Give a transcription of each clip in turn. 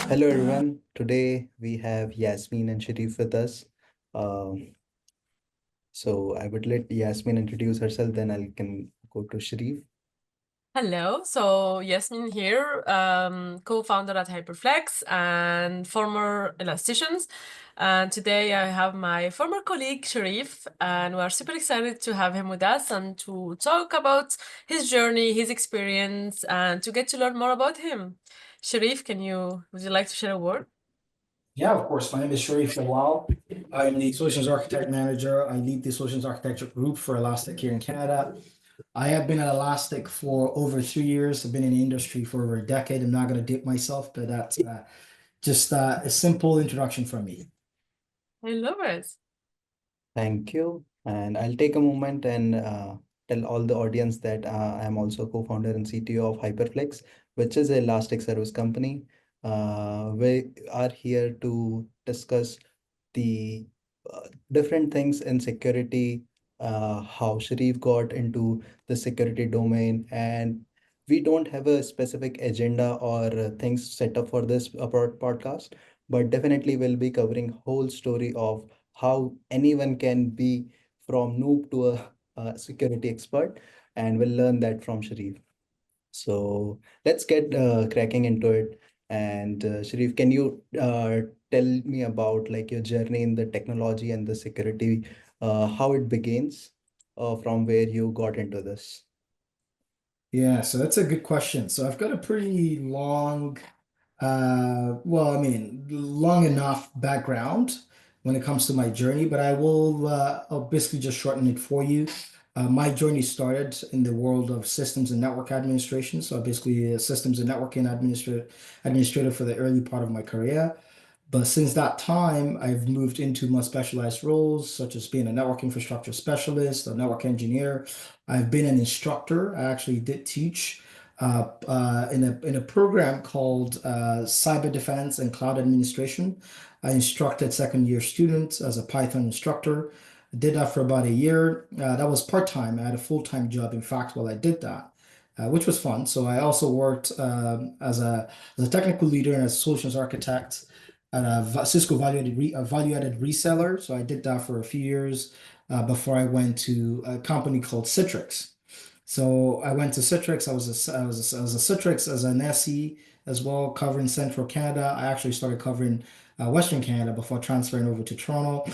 Hello everyone. Today we have Yasmin and Sharif with us. Um, so I would let Yasmin introduce herself, then I can go to Sharif. Hello, so Yasmin here, co-founder at Hyperflex and former elasticians. And today I have my former colleague Sharif, and we're super excited to have him with us and to talk about his journey, his experience, and to get to learn more about him. Sharif, would you like to share a word? Yeah, of course. My name is Sheriff Lawal. I'm the Solutions Architect Manager. I lead the Solutions Architecture Group for Elastic here in Canada. I have been at Elastic for over 3 years. I've been in the industry for over a decade. I'm not going to dip myself, but that's just a simple introduction from me. I love it. Thank you. And I'll take a moment and tell all the audience that I'm also co-founder and CTO of Hyperflex, which is an elastic service company. We are here to discuss the different things in security, how Sharif got into the security domain, and we don't have a specific agenda or things set up for this podcast, but definitely we'll be covering whole story of how anyone can be from noob to a security expert, and we'll learn that from Sharif. So let's get cracking into it. And Sharif, can you tell me about like your journey in the technology and the security, how it begins, from where you got into this? Yeah, so that's a good question. So I've got a pretty long, long enough background when it comes to my journey, but I'll basically just shorten it for you. My journey started in the world of systems and network administration. So basically, systems and networking administrator for the early part of my career. But since that time, I've moved into more specialized roles, such as being a network infrastructure specialist, a network engineer. I've been an instructor. I actually did teach in a program called Cyber Defense and Cloud Administration. I instructed second year students as a Python instructor. I did that for about a year. That was part-time. I had a full-time job, in fact, while I did that, which was fun. So I also worked as a technical leader and as a solutions architect at a Cisco value-added reseller. So I did that for a few years before I went to a company called Citrix. So I went to Citrix. I was a Citrix as an SE as well, covering Central Canada. I actually started covering Western Canada before transferring over to Toronto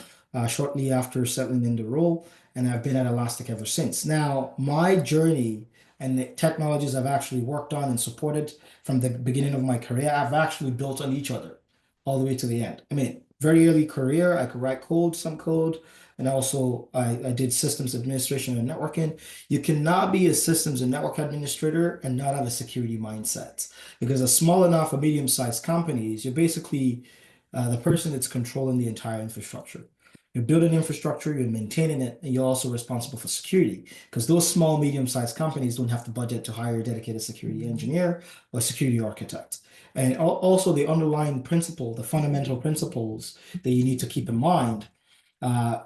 shortly after settling in the role, and I've been at Elastic ever since. Now, my journey and the technologies I've actually worked on and supported from the beginning of my career, I've actually built on each other all the way to the end. I mean, very early career, I could write code, some code, and also I did systems administration and networking. You cannot be a systems and network administrator and not have a security mindset because a small enough or medium-sized companies, you're basically the person that's controlling the entire infrastructure. You're building infrastructure, you're maintaining it, and you're also responsible for security because those small, medium-sized companies don't have the budget to hire a dedicated security engineer or security architect. And also the underlying principle, the fundamental principles that you need to keep in mind,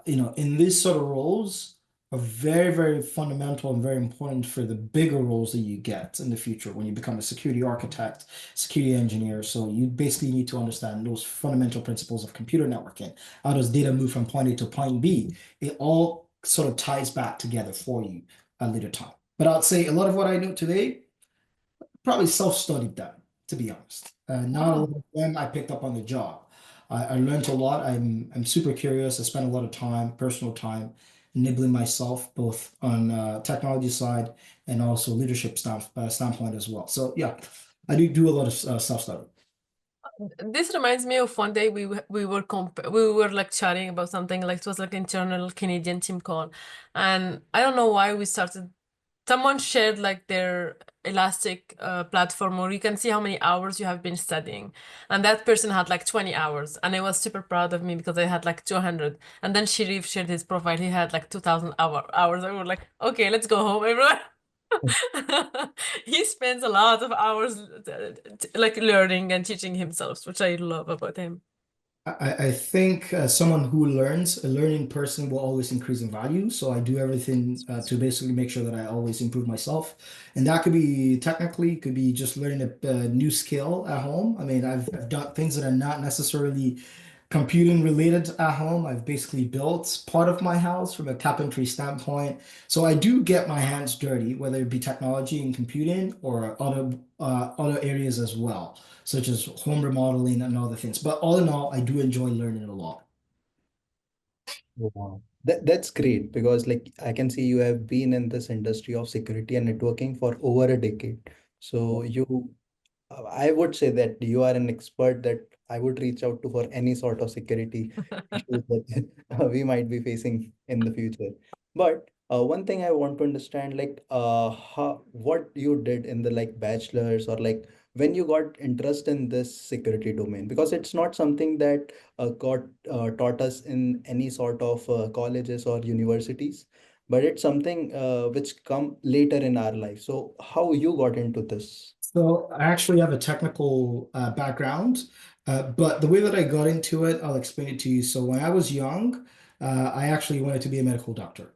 in these sort of roles are very, very fundamental and very important for the bigger roles that you get in the future when you become a security architect, security engineer. So you basically need to understand those fundamental principles of computer networking. How does data move from point A to point B? It all sort of ties back together for you at a later time. But I'd say a lot of what I know today probably self-studied them, to be honest. Not a Oh. lot of them I picked up on the job. I learned a lot. I'm super curious. I spent a lot of time, personal time, nibbling myself, both on technology side and also leadership standpoint as well. So yeah, I do a lot of self-study. This reminds me of one day we were like chatting about something like it was like internal Canadian team call, and I don't know why we started. Someone shared like their Elastic platform where you can see how many hours you have been studying, and that person had like 20 hours, and I was super proud of me because I had like 200. And then Sharif shared his profile; he had like 2,000 hours. I was like, okay, let's go home, everyone. He spends a lot of hours like learning and teaching himself, which I love about him. I think someone who learns, a learning person will always increase in value. So I do everything to basically make sure that I always improve myself. And that could be technically, could be just learning a new skill at home. I mean, I've done things that are not necessarily computing related at home. I've basically built part of my house from a carpentry standpoint. So I do get my hands dirty, whether it be technology and computing or other areas as well, such as home remodeling and other things. But all in all, I do enjoy learning a lot. Wow. That's great because like I can see you have been in this industry of security and networking for over a decade. So I would say that you are an expert that I would reach out to for any sort of security issues that we might be facing in the future. But one thing I want to understand, like, what you did in the like bachelor's or like when you got interest in this security domain, because it's not something that got taught us in any sort of colleges or universities, but it's something which come later in our life. So how you got into this? So I actually have a technical background, but the way that I got into it, I'll explain it to you. So when I was young, I actually wanted to be a medical doctor.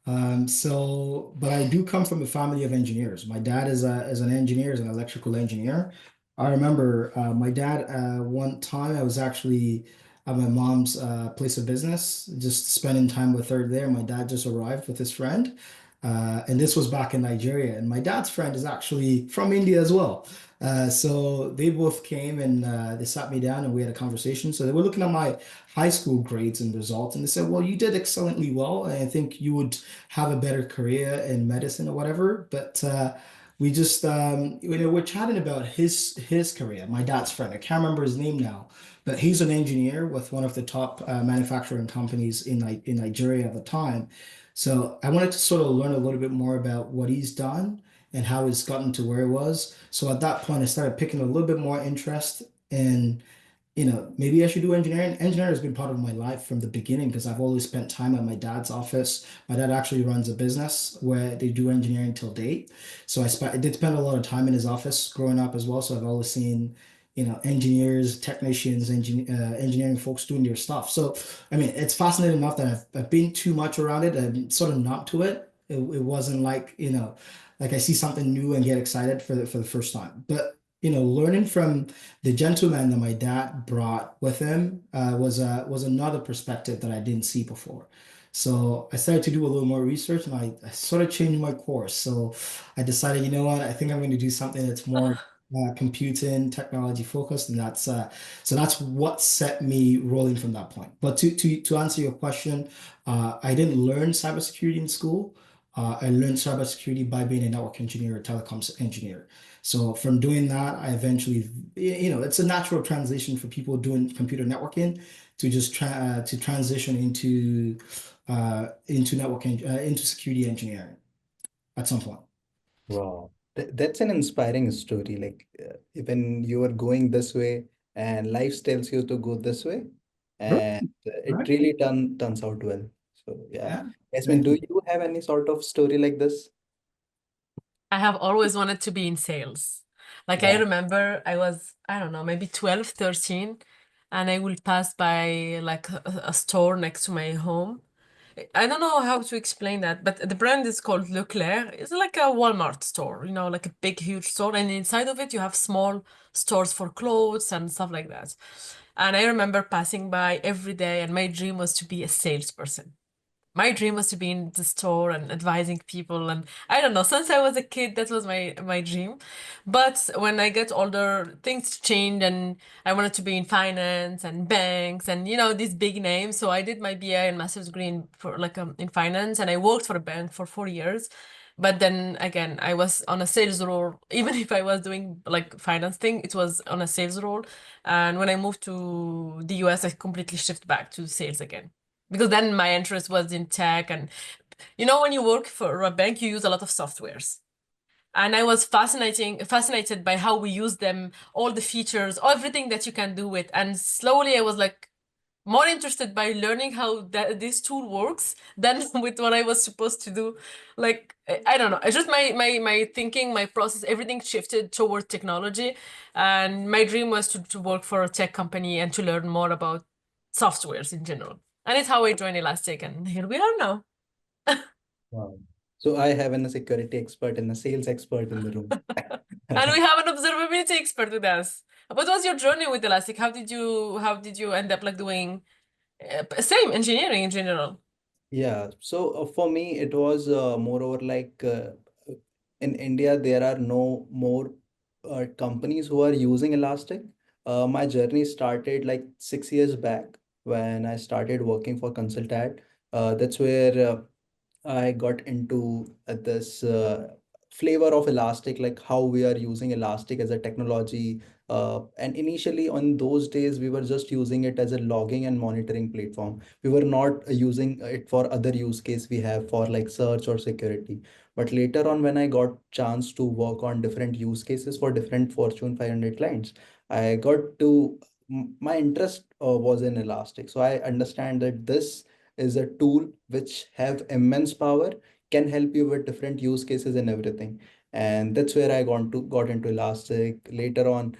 But I do come from a family of engineers. My dad is an engineer, is an electrical engineer. I remember my dad one time I was actually at my mom's place of business, just spending time with her there. My dad just arrived with his friend, and this was back in Nigeria. And my dad's friend is actually from India as well. So they both came and they sat me down and we had a conversation. So they were looking at my high school grades and results, and they said, "Well, you did excellently well, and I think you would have a better career in medicine or whatever." But we just, we're chatting about his career. My dad's friend, I can't remember his name now, but he's an engineer with one of the top manufacturing companies in Nigeria at the time. So I wanted to sort of learn a little bit more about what he's done and how he's gotten to where he was. So at that point, I started picking a little bit more interest in maybe I should do engineering. Engineering has been part of my life from the beginning because I've always spent time at my dad's office. My dad actually runs a business where they do engineering till date. So I did spend a lot of time in his office growing up as well. So I've always seen, engineers, technicians, engineering folks doing their stuff. So, I mean, it's fascinating enough that I've been too much around it. I'm sort of numb to it. It wasn't like, like I see something new and get excited for the first time. But learning from the gentleman that my dad brought with him was another perspective that I didn't see before. So I started to do a little more research and I sort of changed my course. So I decided, you know what, I think I'm going to do something that's more computing technology focused, and that's what set me rolling from that point. But to answer your question, I didn't learn cybersecurity in school. I learned cybersecurity by being a network engineer, a telecoms engineer. So from doing that, I eventually, it's a natural transition for people doing computer networking to just to transition into networking into security engineering at some point. Wow, that's an inspiring story. Like even you are going this way, and life tells you to go this way, Right. and it Right. really turns out well. So yeah, Yeah. Yasmin, Thank do you. you have any sort of story like this? I have always wanted to be in sales. Like I Wow. remember I was, I don't know, maybe 12, 13, and I will pass by like a store next to my home. I don't know how to explain that, but the brand is called Leclerc. It's like a Walmart store, like a big, huge store. And inside of it, you have small stores for clothes and stuff like that. And I remember passing by every day, and my dream was to be a salesperson. My dream was to be in the store and advising people, and I don't know, since I was a kid that was my dream. But when I get older, things changed, and I wanted to be in finance and banks and these big names. So I did my BA and master's degree in finance, and I worked for a bank for 4 years. But then again, I was on a sales role. Even if I was doing like finance thing, it was on a sales role. And when I moved to the US, I completely shifted back to sales again, because then my interest was in tech. And when you work for a bank, you use a lot of softwares, and I was fascinated by how we use them, all the features, everything that you can do with. And slowly I was like, more interested by learning how this tool works than with what I was supposed to do. Like, I don't know. It's just my thinking, my process, everything shifted toward technology. And my dream was to work for a tech company and to learn more about softwares in general. And it's how I joined Elastic, and here we are now. Wow. So I have a security expert and a sales expert in the room. And we have an observability expert with us. What was your journey with Elastic? How did you end up like doing same engineering in general? Yeah, so for me, it was moreover like in India, there are no more companies who are using Elastic. My journey started like 6 years back when I started working for Consultat. That's where I got into this flavor of Elastic, like how we are using Elastic as a technology. And initially, on those days, we were just using it as a logging and monitoring platform. We were not using it for other use case we have for like search or security. But later on, when I got chance to work on different use cases for different Fortune 500 clients, I got to my interest was in Elastic. So I understand that this is a tool which have immense power, can help you with different use cases and everything. And that's where I got into Elastic later on.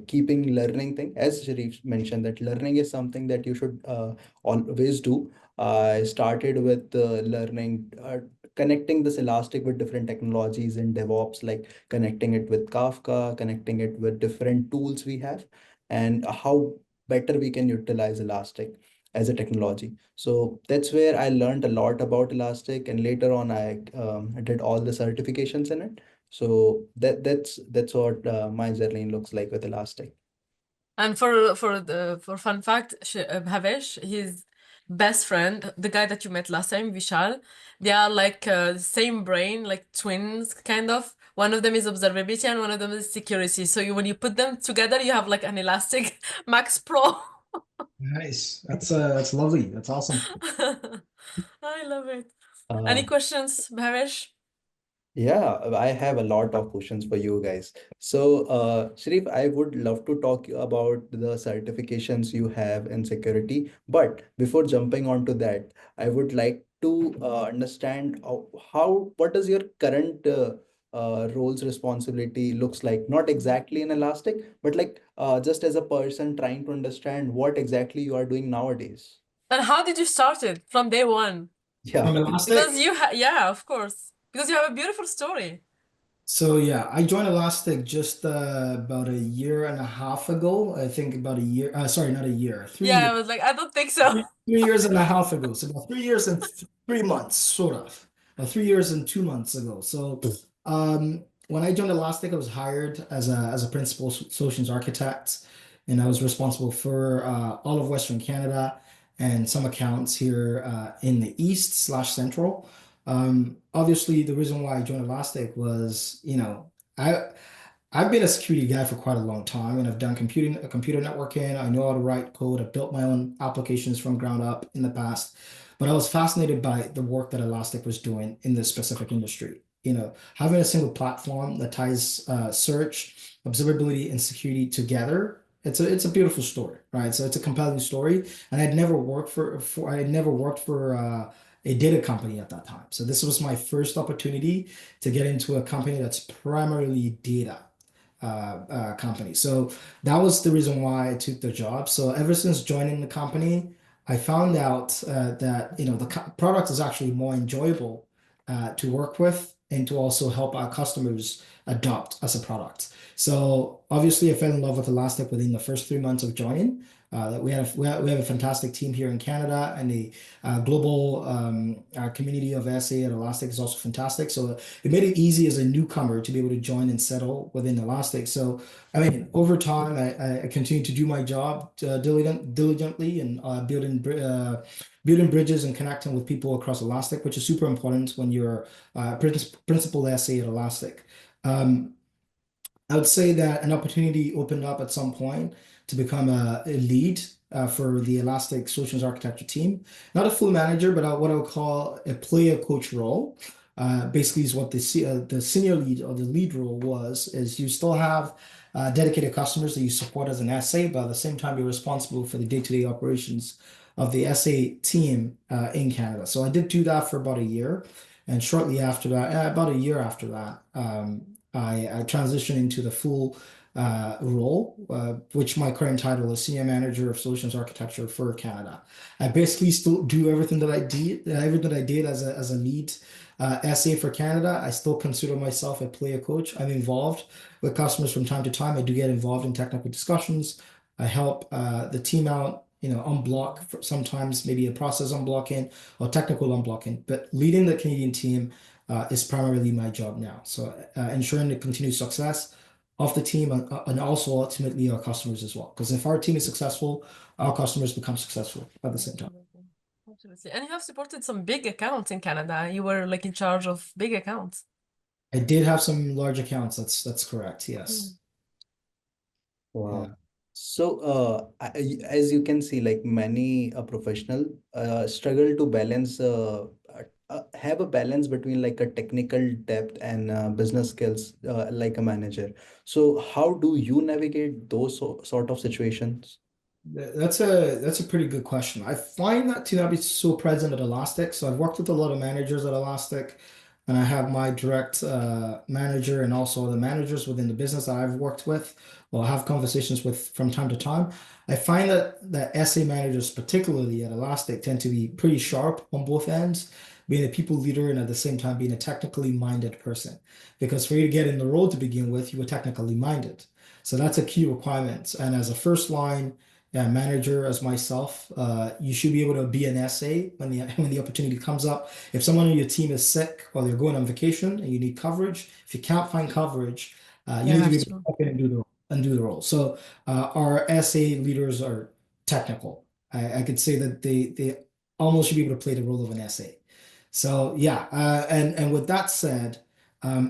Keeping learning thing, as Sharif mentioned, that learning is something that you should always do. I started with learning, connecting this Elastic with different technologies in DevOps, like connecting it with Kafka, connecting it with different tools we have, and how better we can utilize Elastic as a technology. So that's where I learned a lot about Elastic, and later on I did all the certifications in it. So that's what my journey looks like with Elastic. And for fun fact, Bhavesh, his best friend, the guy that you met last time, Vishal, they are like same brain, like twins, kind of. One of them is observability and one of them is security. So when you put them together, you have like an Elastic Max Pro. Nice. That's lovely. That's awesome. I love it. Uh, Any questions, Bhavesh? Yeah, I have a lot of questions for you guys. So, Sharif, I would love to talk about the certifications you have in security. But before jumping onto that, I would like to understand what is your current roles responsibility looks like? Not exactly in Elastic, but like just as a person trying to understand what exactly you are doing nowadays. And how did you start it from day one? Yeah. From Because Elastic. yeah, of course. Because you have a beautiful story. So yeah, I joined Elastic just about a year and a half ago. I think about a year. Sorry, not a year. Yeah, I was like, I don't think so. 3 years and a half ago. So about 3 years and 3 months, sort of. 3 years and 2 months ago. So when I joined Elastic, I was hired as a principal solutions architect, and I was responsible for all of Western Canada and some accounts here in the East slash Central. Obviously, the reason why I joined Elastic was, I I've been a security guy for quite a long time, and I've done computer networking. I know how to write code. I've built my own applications from ground up in the past. But I was fascinated by the work that Elastic was doing in this specific industry. Having a single platform that ties search, observability, and security together. It's a beautiful story, right? So it's a compelling story, and I had never worked for a data company at that time. So this was my first opportunity to get into a company that's primarily data company. So that was the reason why I took the job. So ever since joining the company, I found out that the product is actually more enjoyable to work with and to also help our customers adopt as a product. So obviously, I fell in love with Elastic within the first 3 months of joining. That we have a fantastic team here in Canada, and the global community of SA at Elastic is also fantastic. So it made it easy as a newcomer to be able to join and settle within Elastic. So, I mean, over time, I continue to do my job diligently and building bridges and connecting with people across Elastic, which is super important when you're principal SA at Elastic. Um, I would say that an opportunity opened up at some point to become a lead for the Elastic Solutions Architecture team. Not a full manager, but what I would call a player coach role. basically is what the senior lead or the lead role was, is you still have dedicated customers that you support as an SA, but at the same time, you're responsible for the day-to-day operations of the SA team in Canada. So I did do that for about a year. And shortly after that, about a year after that, I transitioned into the full role, which my current title is Senior Manager of Solutions Architecture for Canada. I basically still do everything that I did as a lead SA for Canada. I still consider myself a player coach. I'm involved with customers from time to time. I do get involved in technical discussions. I help the team out, unblock sometimes maybe a process unblocking or technical unblocking. But leading the Canadian team is primarily my job now. So ensuring the continued success of the team and also ultimately our customers as well. Because if our team is successful, our customers become successful at the same time. Absolutely. Absolutely. And you have supported some big accounts in Canada. You were like in charge of big accounts. I did have some large accounts. That's correct. Yes. Yeah. Wow. So, as you can see, like many a professional struggle to balance, have a balance between like a technical depth and business skills, like a manager. So, how do you navigate those sort of situations? That's a pretty good question. I find that to not be so present at Elastic. So I've worked with a lot of managers at Elastic, and I have my direct manager and also the managers within the business that I've worked with or have conversations with from time to time. I find that SA managers, particularly at Elastic, tend to be pretty sharp on both ends, being a people leader and at the same time being a technically minded person. Because for you to get in the role to begin with, you were technically minded. So that's a key requirement. And as a first line manager as myself, you should be able to be an SA when the opportunity comes up. If someone on your team is sick or they're going on vacation and you need coverage, if you can't find coverage, you need to be able to True. step in and do the role. So our SA leaders are technical. I could say that they almost should be able to play the role of an SA. So yeah, and with that said,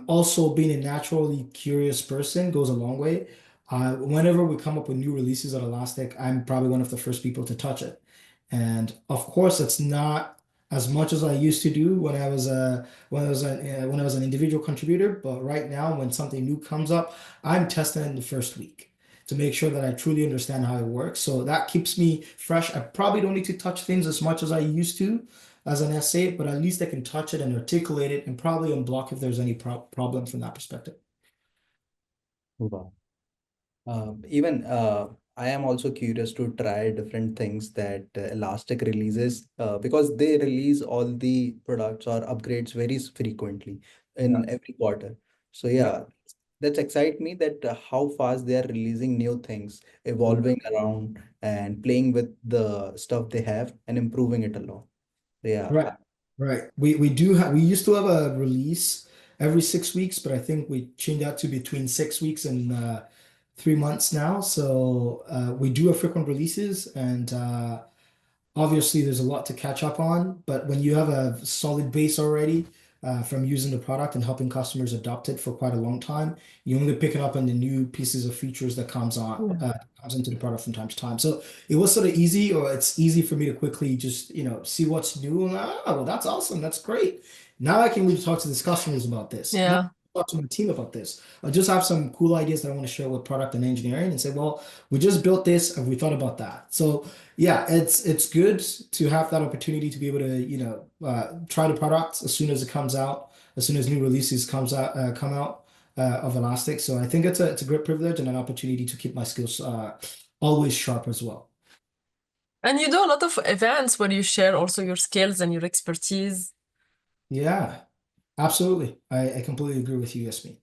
also being a naturally curious person goes a long way. Whenever we come up with new releases at Elastic, I'm probably one of the first people to touch it. And of course, it's not as much as I used to do when I was an individual contributor. But right now, when something new comes up, I'm testing it in the first week to make sure that I truly understand how it works. So that keeps me fresh. I probably don't need to touch things as much as I used to as an essay, but at least I can touch it and articulate it and probably unblock if there's any problem from that perspective. Wow. Even I am also curious to try different things that Elastic releases because they release all the products or upgrades very frequently Yeah. in every quarter. So Yeah. yeah, that excites me that how fast they are releasing new things, evolving around and playing with the stuff they have and improving it a lot. So yeah, Right. Right. We used to have a release every 6 weeks, but I think we changed that to between 6 weeks and 3 months now. So we do have frequent releases and obviously, there's a lot to catch up on, but when you have a solid base already from using the product and helping customers adopt it for quite a long time, you only pick it up on the new pieces of features that comes into the product from time to time. So it was sort of easy, or it's easy for me to quickly just see what's new. And well, that's awesome, that's great. Now I can really talk to these customers about this. Now Yeah. talk to my team about this. I just have some cool ideas that I want to share with product and engineering and say, well, we just built this and we thought about that. So yeah, it's good to have that opportunity to be able to, try the product as soon as it comes out, as soon as new releases come out of Elastic. So I think it's a great privilege and an opportunity to keep my skills always sharp as well. And you do a lot of events where you share also your skills and your expertise. Yeah, absolutely. I completely agree with you, Yasmin.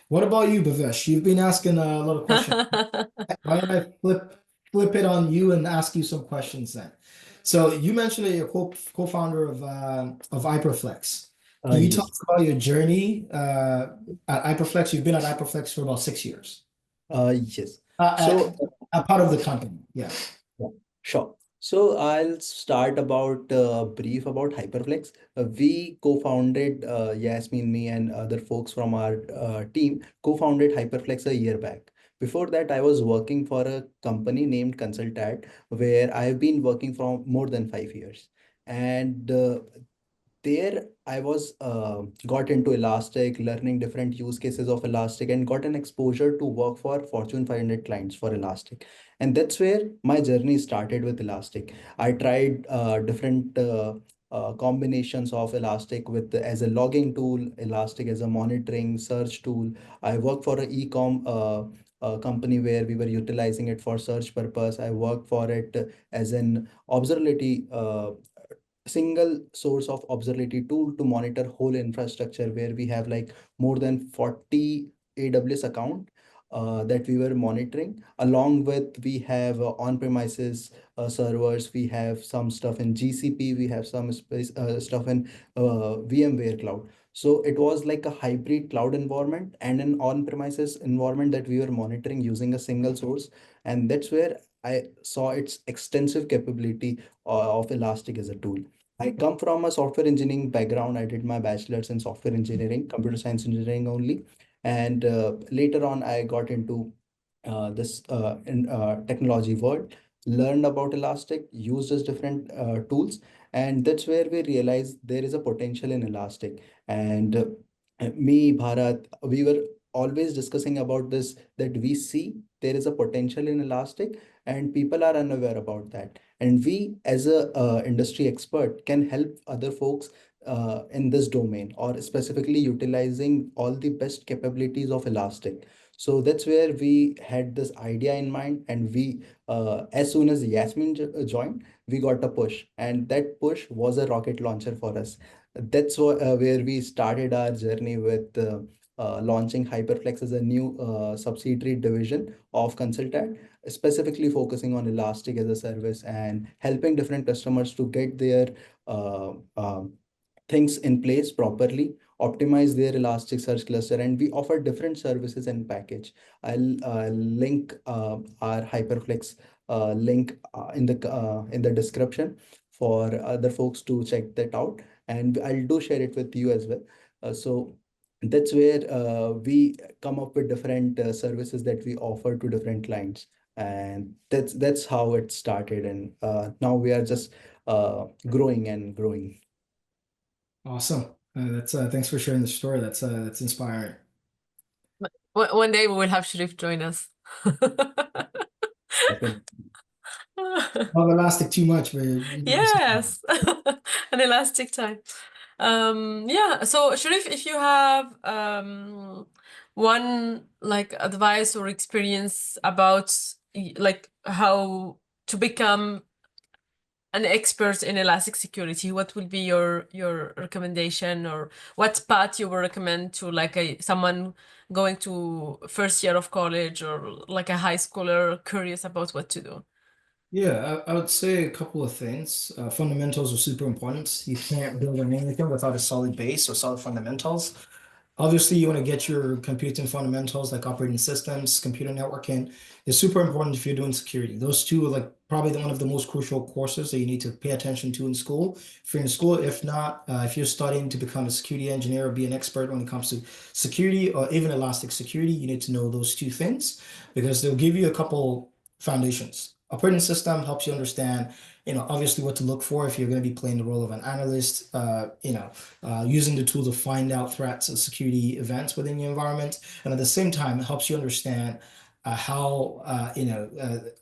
What about you, Bhavesh? You've been asking a lot of questions. Why don't I flip it on you and ask you some questions then? So you mentioned that you're co-founder of Hyperflex. Can you tell yes. us about your journey at Hyperflex? You've been at Hyperflex for about 6 years. Yes. At So a part of the company. Yeah. yeah, sure. So I'll start about brief about Hyperflex. We co-founded, Yasmin, me, and other folks from our team co-founded Hyperflex a year back. Before that, I was working for a company named Consultat, where I've been working for more than 5 years. And there I was got into Elastic, learning different use cases of Elastic, and got an exposure to work for Fortune 500 clients for Elastic. And that's where my journey started with Elastic. I tried different combinations of Elastic with as a logging tool, Elastic as a monitoring search tool. I worked for an e-com company where we were utilizing it for search purpose. I worked for it as an observability single source of observability tool to monitor whole infrastructure, where we have like more than 40 AWS account that we were monitoring. Along with, we have on-premises servers, we have some stuff in GCP, we have some stuff in VMware cloud. So it was like a hybrid cloud environment and an on-premises environment that we were monitoring using a single source. And that's where I saw its extensive capability of Elastic as a tool. I come from a software engineering background. I did my bachelor's in software engineering, computer science engineering only. And later on, I got into this in technology world, learned about Elastic, used as different tools. And that's where we realized there is a potential in Elastic. And me, Bharat, we were always discussing about this, that we see there is a potential in Elastic and people are unaware about that, and we as a industry expert can help other folks in this domain, or specifically utilizing all the best capabilities of Elastic. So that's where we had this idea in mind, and we as soon as Yasmin joined, we got a push, and that push was a rocket launcher for us. That's where we started our journey with launching Hyperflex as a new subsidiary division of Consultant, specifically focusing on Elastic as a service and helping different customers to get their uh, uh, things in place properly, optimize their Elasticsearch cluster, and we offer different services and package. I'll link our Hyperflex link in the description for other folks to check that out, and I'll do share it with you as well. So that's where we come up with different services that we offer to different clients, and that's how it started, and now we are just growing and growing. Awesome. That's thanks for sharing the story. That's inspiring. One day we will have Sheriff join us. Definitely. Love Elastic too much, but Yes, an elastic time. Yeah, so Sharif, if you have one like advice or experience about like how to become an expert in elastic security, what will be your recommendation, or what path you would recommend to like someone going to first year of college, or like a high schooler curious about what to do? Yeah, I would say a couple of things. Fundamentals are super important. You can't build on anything without a solid base or solid fundamentals. Obviously, you want to get your computing fundamentals like operating systems, computer networking. It's super important if you're doing security. Those two are like probably one of the most crucial courses that you need to pay attention to in school. If you're in school, if not, if you're studying to become a security engineer or be an expert when it comes to security or even elastic security, you need to know those two things because they'll give you a couple foundations. Operating system helps you understand, obviously what to look for if you're going to be playing the role of an analyst, using the tool to find out threats and security events within your environment. And at the same time, it helps you understand how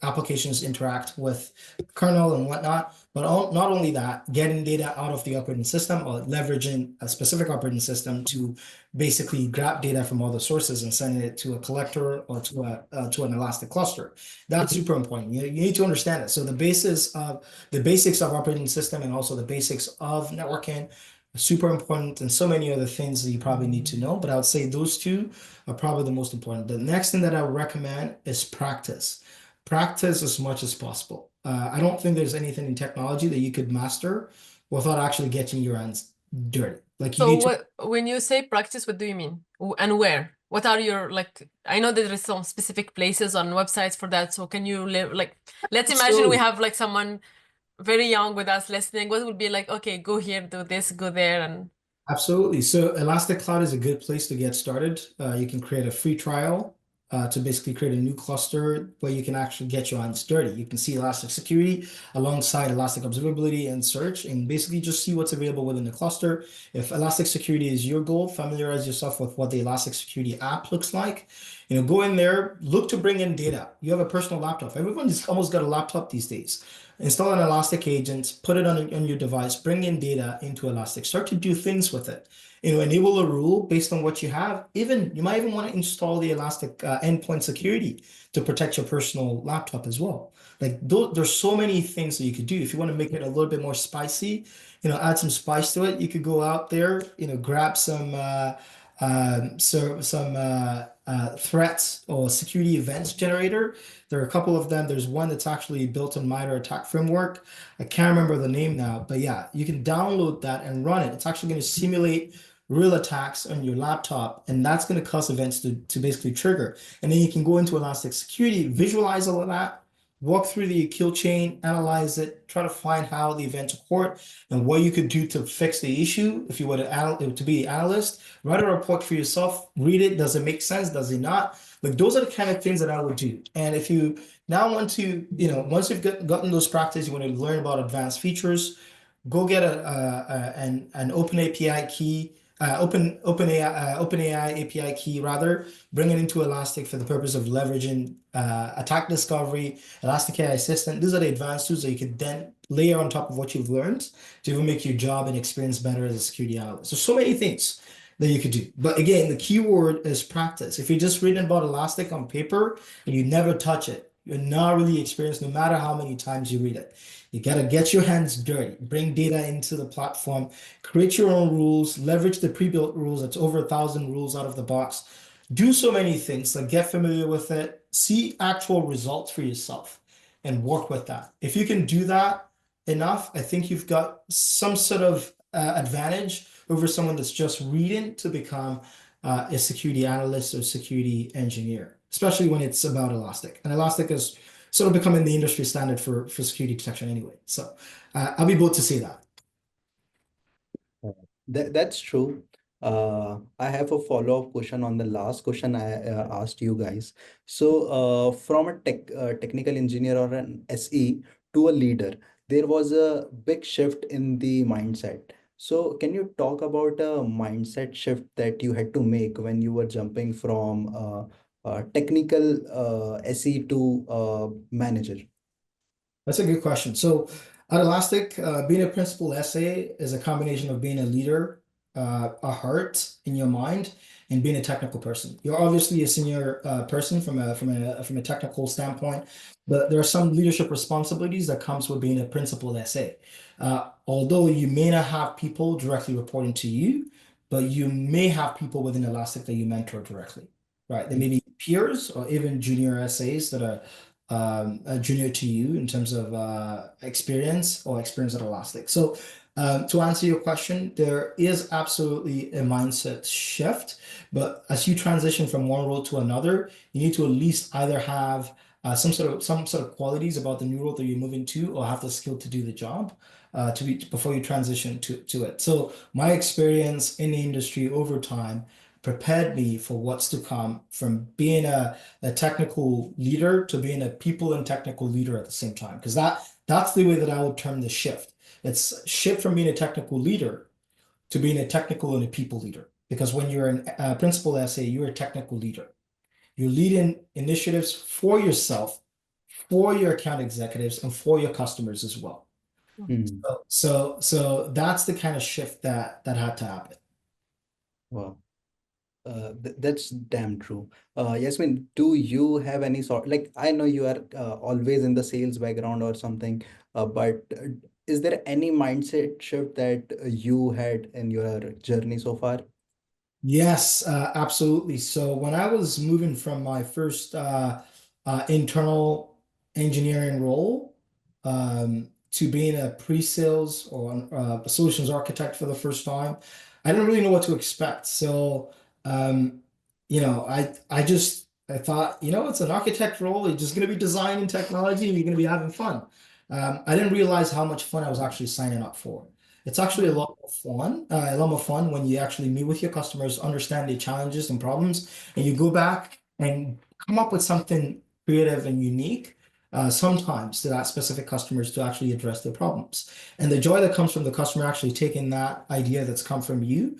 applications interact with kernel and whatnot. But not only that, getting data out of the operating system or leveraging a specific operating system to basically grab data from other sources and sending it to a collector or to an elastic cluster. That's super important. You need to understand it. So the basics of operating system and also the basics of networking super important, and so many other things that you probably need to know, but I would say those two are probably the most important. The next thing that I would recommend is practice. Practice as much as possible. I don't think there's anything in technology that you could master without actually getting your hands dirty. Like you So need to. when you say practice, what do you mean? And where? What are your like? I know there is some specific places on websites for that. So can you like, let's imagine we Absolutely. have like someone very young with us listening. What would be like, okay, go here, do this, go there, and Absolutely. So Elastic Cloud is a good place to get started. You can create a free trial. to basically create a new cluster where you can actually get your hands dirty. You can see Elastic Security alongside Elastic Observability and Search, and basically just see what's available within the cluster. If Elastic Security is your goal, familiarize yourself with what the Elastic Security app looks like. Go in there, look to bring in data. You have a personal laptop. Everyone's almost got a laptop these days. Install an Elastic agent, put it on your device, bring in data into Elastic, start to do things with it. Enable a rule based on what you have. Even you might even want to install the Elastic endpoint security to protect your personal laptop as well. Like there's so many things that you could do. If you want to make it a little bit more spicy, add some spice to it. You could go out there, grab some threats or security events generator. There are a couple of them. There's one that's actually built on MITRE ATT&CK framework. I can't remember the name now, but yeah, you can download that and run it. It's actually going to simulate real attacks on your laptop, and that's going to cause events to basically trigger. And then you can go into Elastic Security, visualize all of that, walk through the kill chain, analyze it, try to find how the event occurred and what you could do to fix the issue. If you were to be an analyst, write a report for yourself, read it. Does it make sense? Does it not? Like those are the kind of things that I would do. And if you now want to, once you've gotten those practice, you want to learn about advanced features, go get an open API key, OpenAI API key rather, bring it into Elastic for the purpose of leveraging attack discovery, Elastic AI Assistant. These are the advanced tools that you could then layer on top of what you've learned to even make your job and experience better as a security analyst. So many things that you could do. But again, the key word is practice. If you're just reading about Elastic on paper and you never touch it, you're not really experienced no matter how many times you read it. You got to get your hands dirty, bring data into the platform, create your own rules, leverage the pre-built rules. That's over 1,000 rules out of the box. Do so many things, like get familiar with it, see actual results for yourself, and work with that. If you can do that enough, I think you've got some sort of advantage over someone that's just reading to become a security analyst or security engineer, especially when it's about Elastic. And Elastic is sort of becoming the industry standard for security detection anyway. So I'll be able to say that. That's true. I have a follow-up question on the last question I asked you guys. So, from a technical engineer or an SE to a leader, there was a big shift in the mindset. So, can you talk about a mindset shift that you had to make when you were jumping from technical SE to manager? That's a good question. So at Elastic, being a principal SA is a combination of being a leader, a heart in your mind, and being a technical person. You're obviously a senior person from a technical standpoint, but there are some leadership responsibilities that comes with being a principal SA. Although you may not have people directly reporting to you, but you may have people within Elastic that you mentor directly, right? They may be peers or even junior SAs that are junior to you in terms of experience or experience at Elastic. So to answer your question, there is absolutely a mindset shift, but as you transition from one role to another, you need to at least either have some sort of qualities about the new role that you're moving to, or have the skill to do the job before you transition to it. So my experience in the industry over time prepared me for what's to come, from being a technical leader to being a people and technical leader at the same time. Because that's the way that I would term the shift. It's shift from being a technical leader to being a technical and a people leader. Because when you're a principal SA, you're a technical leader. You're leading initiatives for yourself, for your account executives, and for your customers as well. Mhm. So that's the kind of shift that had to happen. Wow. That's damn true. Yasmin, do you have any sort, like, I know you are always in the sales background or something, but is there any mindset shift that you had in your journey so far? Yes, absolutely. So when I was moving from my first internal engineering role to being a pre-sales or a solutions architect for the first time, I didn't really know what to expect. So um, I thought, it's an architect role. You're just going to be designing technology and you're going to be having fun. I didn't realize how much fun I was actually signing up for. It's actually a lot more fun when you actually meet with your customers, understand their challenges and problems, and you go back and come up with something creative and unique sometimes to that specific customers to actually address their problems. And the joy that comes from the customer actually taking that idea that's come from you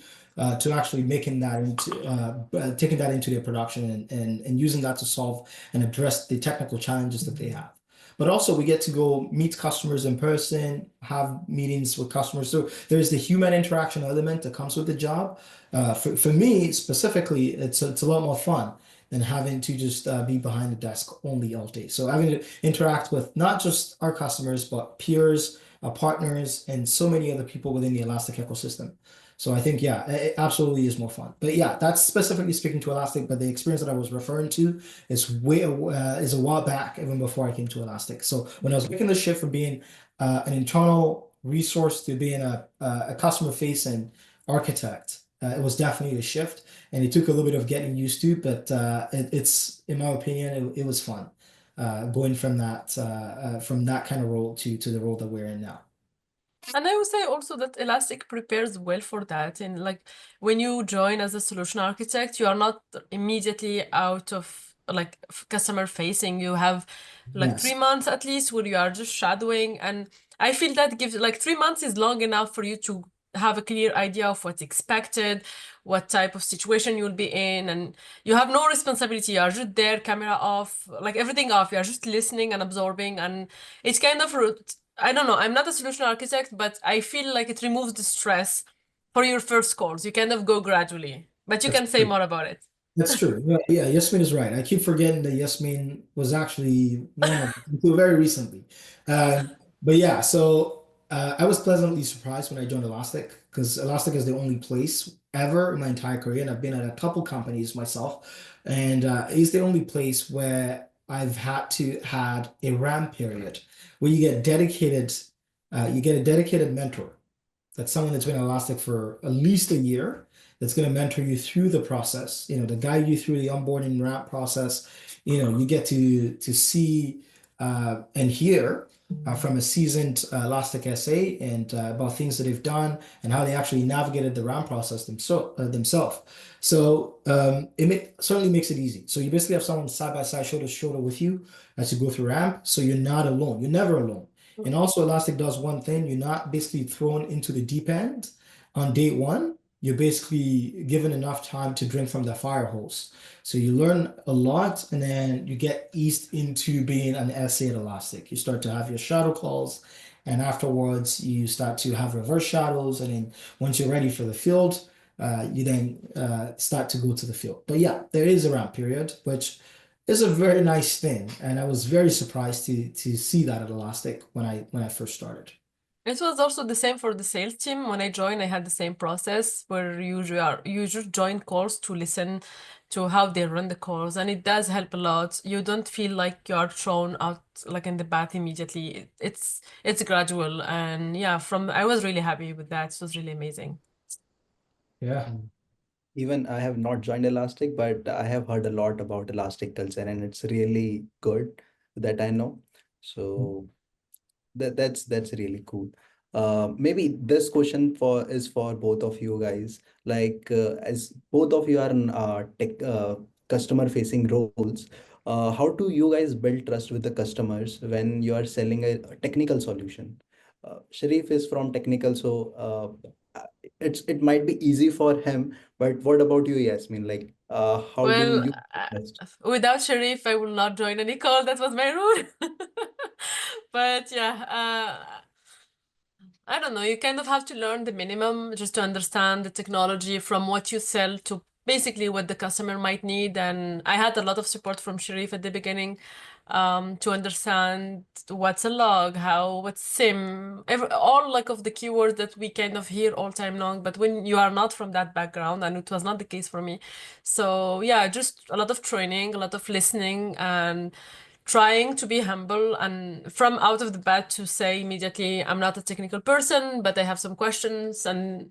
to actually making that into taking that into their production and using that to solve and address the technical challenges that they have. But also we get to go meet customers in person, have meetings with customers. So there's the human interaction element that comes with the job. For me specifically, it's a lot more fun than having to just be behind the desk only all day. So having to interact with not just our customers, but peers, partners, and so many other people within the Elastic ecosystem. So I think, yeah, it absolutely is more fun. But yeah, that's specifically speaking to Elastic, but the experience that I was referring to is a while back, even before I came to Elastic. So when I was making the shift from being an internal resource to being a customer facing architect, it was definitely a shift, and it took a little bit of getting used to, but it's, in my opinion, it was fun going from that kind of role to the role that we're in now. And I would say also that Elastic prepares well for that. And like when you join as a solution architect, you are not immediately out of like customer facing. You have like Yes, 3 months at least where you are just shadowing. And I feel that gives like 3 months is long enough for you to have a clear idea of what's expected, what type of situation you'll be in, and you have no responsibility. You are just there, camera off, like everything off. You are just listening and absorbing, and it's kind of I don't know, I'm not a solution architect, but I feel like it removes the stress for your first calls. You kind of go gradually, but you that's can say true. more about it. That's true. Yeah, Yasmin is right. I keep forgetting that Yasmin was actually one of until very recently. Uh, but yeah, so I was pleasantly surprised when I joined Elastic because Elastic is the only place ever in my entire career, and I've been at a couple companies myself, and it's the only place where I've had to had a ramp period where you get a dedicated mentor. That's someone that's been at Elastic for at least a year that's going to mentor you through the process, to guide you through the onboarding ramp process. You get to see and hear from a seasoned Elastic SA and about things that they've done and how they actually navigated the ramp process themselves. So certainly makes it easy. So you basically have someone side by side, shoulder to shoulder with you as you go through ramp. So you're not alone. You're never alone. And also Elastic does one thing, you're not basically thrown into the deep end on day one. You're basically given enough time to drink from the fire hose. So you learn a lot and then you get eased into being an SA at Elastic. You start to have your shadow calls and afterwards you start to have reverse shadows. And then once you're ready for the field, you then start to go to the field. But yeah, there is a ramp period, which is a very nice thing, and I was very surprised to see that at Elastic when I first started. It was also the same for the sales team. When I joined, I had the same process where you just join calls to listen to how they run the calls, and it does help a lot. You don't feel like you are thrown out like in the bath immediately. It's gradual, and yeah, from I was really happy with that. It was really amazing. Yeah. Even I have not joined Elastic, but I have heard a lot about Elastic culture, and it's really good that I know. So that's really cool. Maybe this question is for both of you guys. Like as both of you are in tech customer facing roles, how do you guys build trust with the customers when you are selling a technical solution? Sharif is from technical, so it might be easy for him. But what about you, Yasmin? Like, how do Well, you trust? without Sharif, I will not join any call. That was my rule. But yeah, I don't know. You kind of have to learn the minimum just to understand the technology from what you sell to basically what the customer might need. And I had a lot of support from Sharif at the beginning, to understand what's a log, what's SIM, all like of the keywords that we kind of hear all time long. But when you are not from that background, and it was not the case for me. So yeah, just a lot of training, a lot of listening, and trying to be humble and from out of the bat to say immediately, I'm not a technical person, but I have some questions, and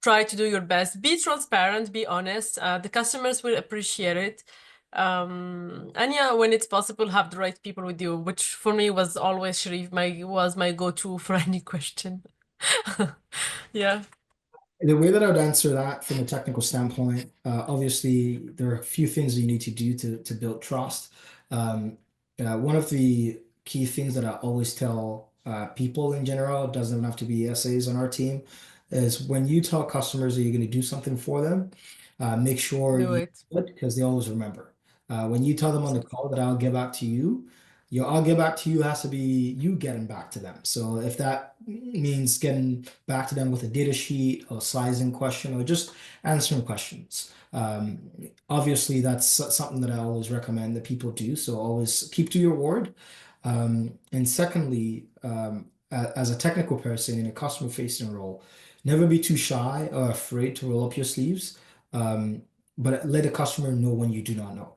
try to do your best. Be transparent, be honest. The customers will appreciate it. And yeah, when it's possible, have the right people with you, which for me was always Sharif, was my go-to for any question. Yeah. The way that I would answer that from a technical standpoint, obviously there are a few things you need to do to build trust. One of the key things that I always tell people in general, it doesn't have to be SAs on our team, is when you tell customers that you're going to do something for them, make sure Do you it. do it because they always remember. When you tell them on the call that I'll get back to you, your I'll get back to you has to be you getting back to them. So if that means getting back to them with a data sheet or sizing question or just answering questions. Obviously, that's something that I always recommend that people do. So always keep to your word. And secondly, as a technical person in a customer facing role, never be too shy or afraid to roll up your sleeves. But let the customer know when you do not know.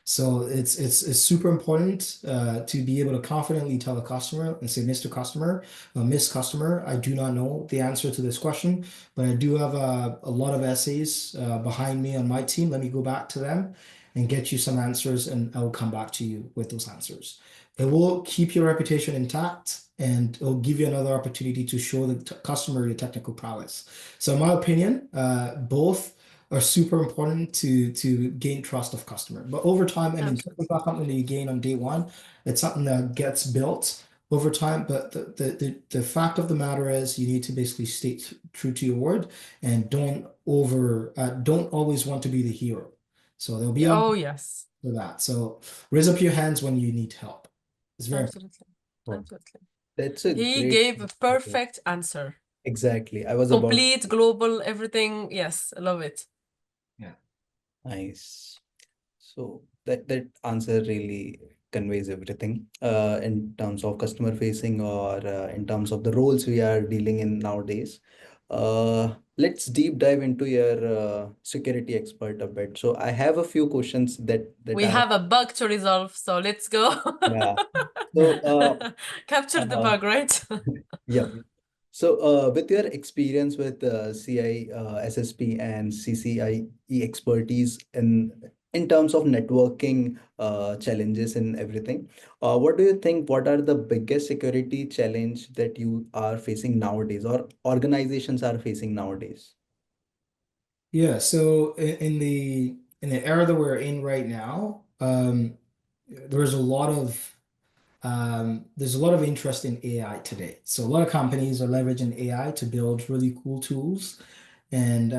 So it's super important to be able to confidently tell a customer and say, Mr. Customer, Miss Customer, I do not know the answer to this question, but I do have a lot of essays behind me on my team. Let me go back to them and get you some answers, and I will come back to you with those answers. It will keep your reputation intact, and it will give you another opportunity to show the customer your technical prowess. So, in my opinion, both are super important to gain trust of customer. But over time, I mean, it's not something that you gain on day one. It's something that gets built over time. But the fact of the matter is you need to basically stay true to your word and don't always want to be the hero. So there'll be Oh, yes. for that. So raise up your hands when you need help. It's very important. Absolutely. Oh, Absolutely. that's a He great. gave a perfect answer. Exactly. I was about Complete, global, everything. Yes, I love it. Yeah. nice. So that answer really conveys everything in terms of customer facing or in terms of the roles we are dealing in nowadays. Let's deep dive into your security expert a bit. So I have a few questions that We I have a bug to resolve, so let's go. yeah. So Capture the uh, bug, right? yeah. So, with your experience with CI, SSP, and CCIE expertise in terms of networking challenges and everything, what do you think? What are the biggest security challenge that you are facing nowadays, or organizations are facing nowadays? Yeah, so in the era that we're in right now, there's a lot of there's a lot of interest in AI today. So a lot of companies are leveraging AI to build really cool tools, and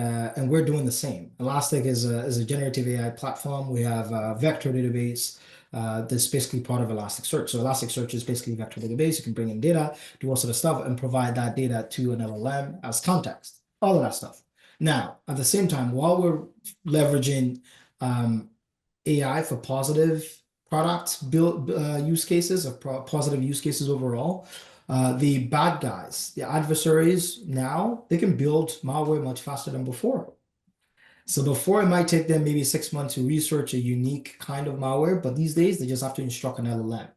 we're doing the same. Elastic is a generative AI platform. We have a vector database that's basically part of Elasticsearch. So Elasticsearch is basically a vector database. You can bring in data, do all sort of stuff, and provide that data to an LLM as context. All of that stuff. Now, at the same time, while we're leveraging um, AI for positive product build use cases or positive use cases overall. The bad guys, the adversaries now, they can build malware much faster than before. So before it might take them maybe 6 months to research a unique kind of malware, but these days they just have to instruct an LLM.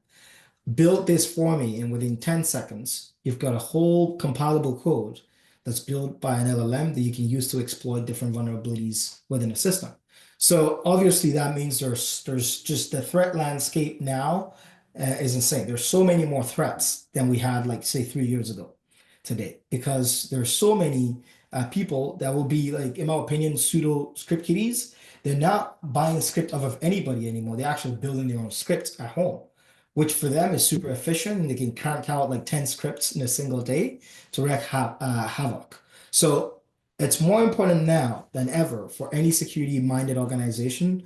Build this for me, and within 10 seconds, you've got a whole compilable code that's built by an LLM that you can use to exploit different vulnerabilities within a system. So obviously that means there's just the threat landscape now is insane. There's so many more threats than we had like say 3 years ago today because there's so many people that will be like, in my opinion, pseudo script kiddies. They're not buying script off of anybody anymore. They're actually building their own script at home, which for them is super efficient. And they can crank out like 10 scripts in a single day to wreak havoc. So it's more important now than ever for any security-minded organization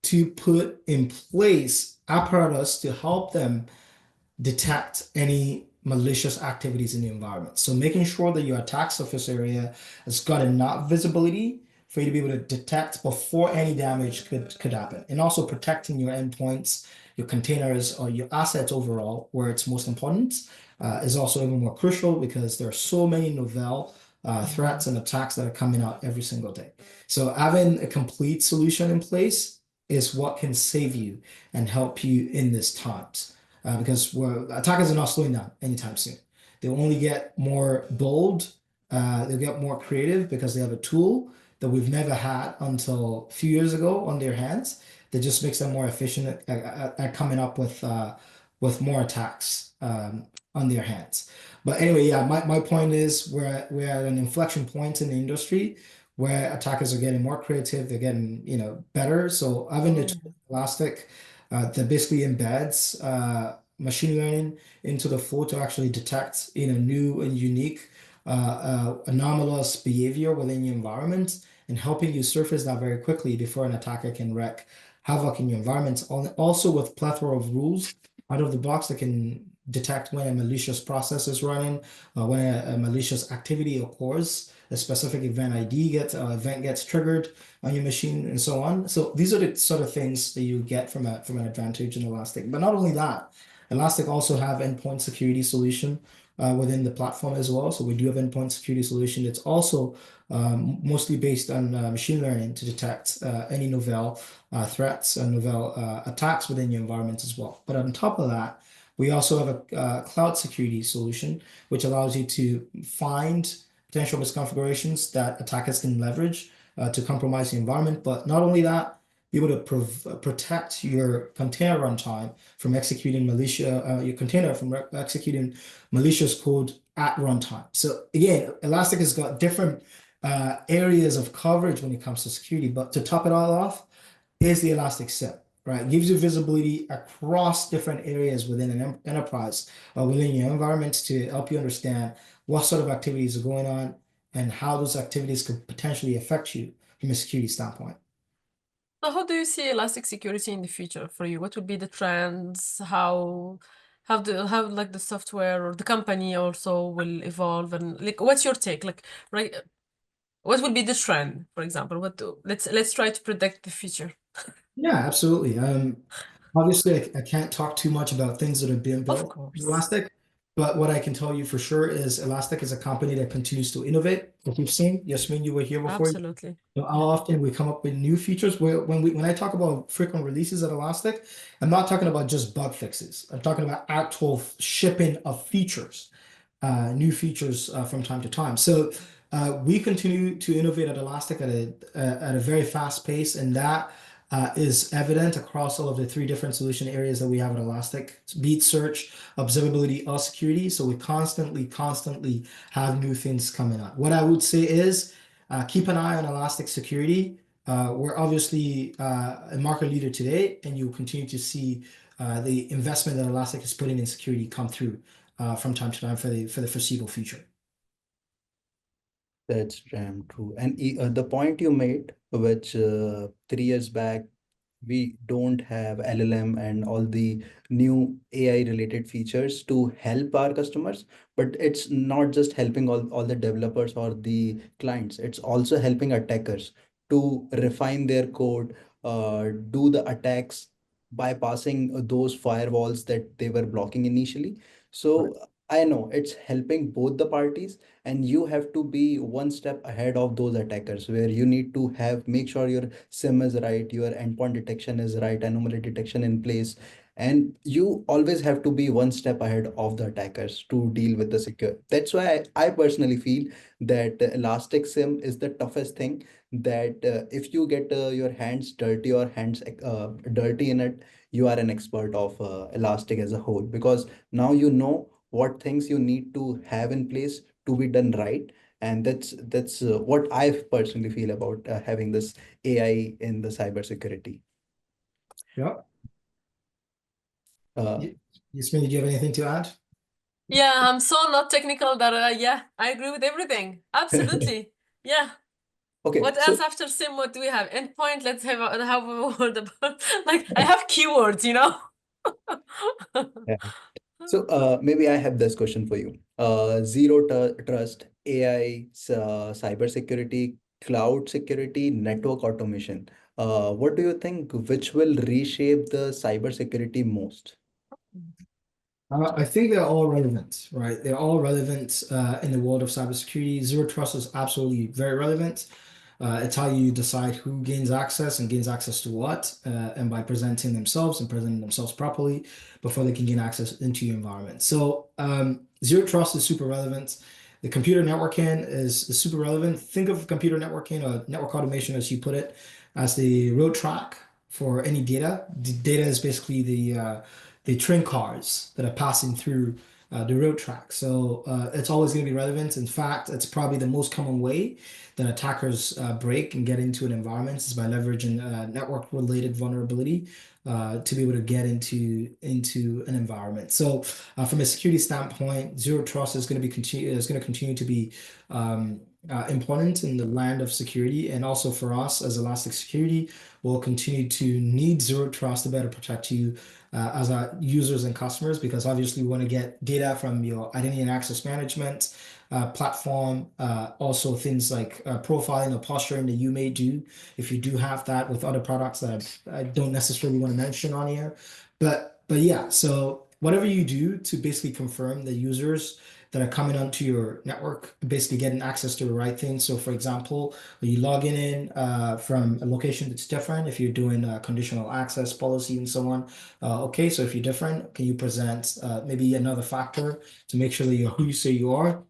to put in place apparatus to help them detect any malicious activities in the environment. So making sure that your attack surface area has got enough visibility for you to be able to detect before any damage could happen. And also protecting your endpoints, your containers, or your assets overall, where it's most important, is also even more crucial because there are so many novel threats and attacks that are coming out every single day. So having a complete solution in place is what can save you and help you in this times because attackers are not slowing down anytime soon. They'll only get more bold, they'll get more creative because they have a tool that we've never had until a few years ago on their hands that just makes them more efficient at coming up with with more attacks on their hands. But anyway, yeah, my point is we're at an inflection point in the industry where attackers are getting more creative, they're getting, better. So having the Mm. Elastic that basically embeds machine learning into the flow to actually detect, new and unique anomalous behavior within your environment and helping you surface that very quickly before an attacker can wreak havoc in your environment. Also with plethora of rules out of the box that can detect when a malicious process is running, when a malicious activity occurs, a specific event gets triggered on your machine, and so on. So these are the sort of things that you get from an advantage in Elastic. But not only that, Elastic also have endpoint security solution within the platform as well. So we do have endpoint security solution. It's also mostly based on machine learning to detect any novel threats and novel attacks within your environment as well. But on top of that, we also have a cloud security solution, which allows you to find potential misconfigurations that attackers can leverage to compromise the environment. But not only that, be able to protect your container runtime from executing your container from executing malicious code at runtime. So again, Elastic has got different areas of coverage when it comes to security, but to top it all off is the Elastic SIEM, right? It gives you visibility across different areas within an enterprise or within your environment to help you understand what sort of activities are going on and how those activities could potentially affect you from a security standpoint. So how do you see elastic security in the future for you? What would be the trends? How like the software or the company also will evolve, and like what's your take? Like, right, what would be the trend, for example? Let's try to predict the future. Yeah, absolutely. Obviously, I can't talk too much about things that have been Of built in course. Elastic, but what I can tell you for sure is Elastic is a company that continues to innovate. If you've seen, Yasmin, you were here before. Absolutely. How often we come up with new features. When I talk about frequent releases at Elastic, I'm not talking about just bug fixes. I'm talking about actual shipping of features, new features from time to time. So we continue to innovate at Elastic at a very fast pace, and that is evident across all of the three different solution areas that we have at Elastic: beat search, observability, or security. So we constantly have new things coming up. What I would say is keep an eye on Elastic Security. We're obviously a market leader today, and you'll continue to see the investment that Elastic is putting in security come through from time to time for the foreseeable future. That's damn true. And the point you made, which 3 years back, we don't have LLM and all the new AI related features to help our customers, but it's not just helping all the developers or the clients, it's also helping attackers to refine their code, do the attacks, bypassing those firewalls that they were blocking initially. Right. So I know it's helping both the parties, and you have to be one step ahead of those attackers, where you need to have make sure your SIM is right, your endpoint detection is right, anomaly detection in place, and you always have to be one step ahead of the attackers to deal with the secure. That's why I personally feel that elastic SIM is the toughest thing, that if you get your hands dirty or hands dirty in it, you are an expert of elastic as a whole, because now you know what things you need to have in place to be done right. And that's what I personally feel about having this AI in the cybersecurity. Yep. Uh, Yasmin, did you have anything to add? Yeah, I'm so not technical that yeah, I agree with everything. Absolutely. Yeah. okay, What else so after sim? What do we have? Endpoint. Let's have a word about like I have keywords, you know. yeah. So maybe I have this question for you. Zero trust, AI, cybersecurity, cloud security, network automation. What do you think? Which will reshape the cybersecurity most? I think they're all relevant, right? They're all relevant in the world of cybersecurity. Zero trust is absolutely very relevant. It's how you decide who gains access and gains access to what, and by presenting themselves properly before they can gain access into your environment. So zero trust is super relevant. The computer networking is super relevant. Think of computer networking or network automation, as you put it, as the road track for any data. The data is basically the train cars that are passing through the rail track. So it's always going to be relevant. In fact, it's probably the most common way that attackers break and get into an environment is by leveraging network-related vulnerability to be able to get into an environment. So from a security standpoint, zero trust is going to continue to be important in the land of security, and also for us as Elastic Security, we'll continue to need zero trust to better protect you as our users and customers, because obviously we want to get data from your identity and access management platform, also things like profiling or posturing that you may do if you do have that with other products that I don't necessarily want to mention on here. But yeah, so whatever you do to basically confirm the users that are coming onto your network, basically getting access to the right thing. So for example, when you log in from a location that's different, if you're doing a conditional access policy and so on, okay, so if you're different, can you present maybe another factor to make sure that you're who you say you are?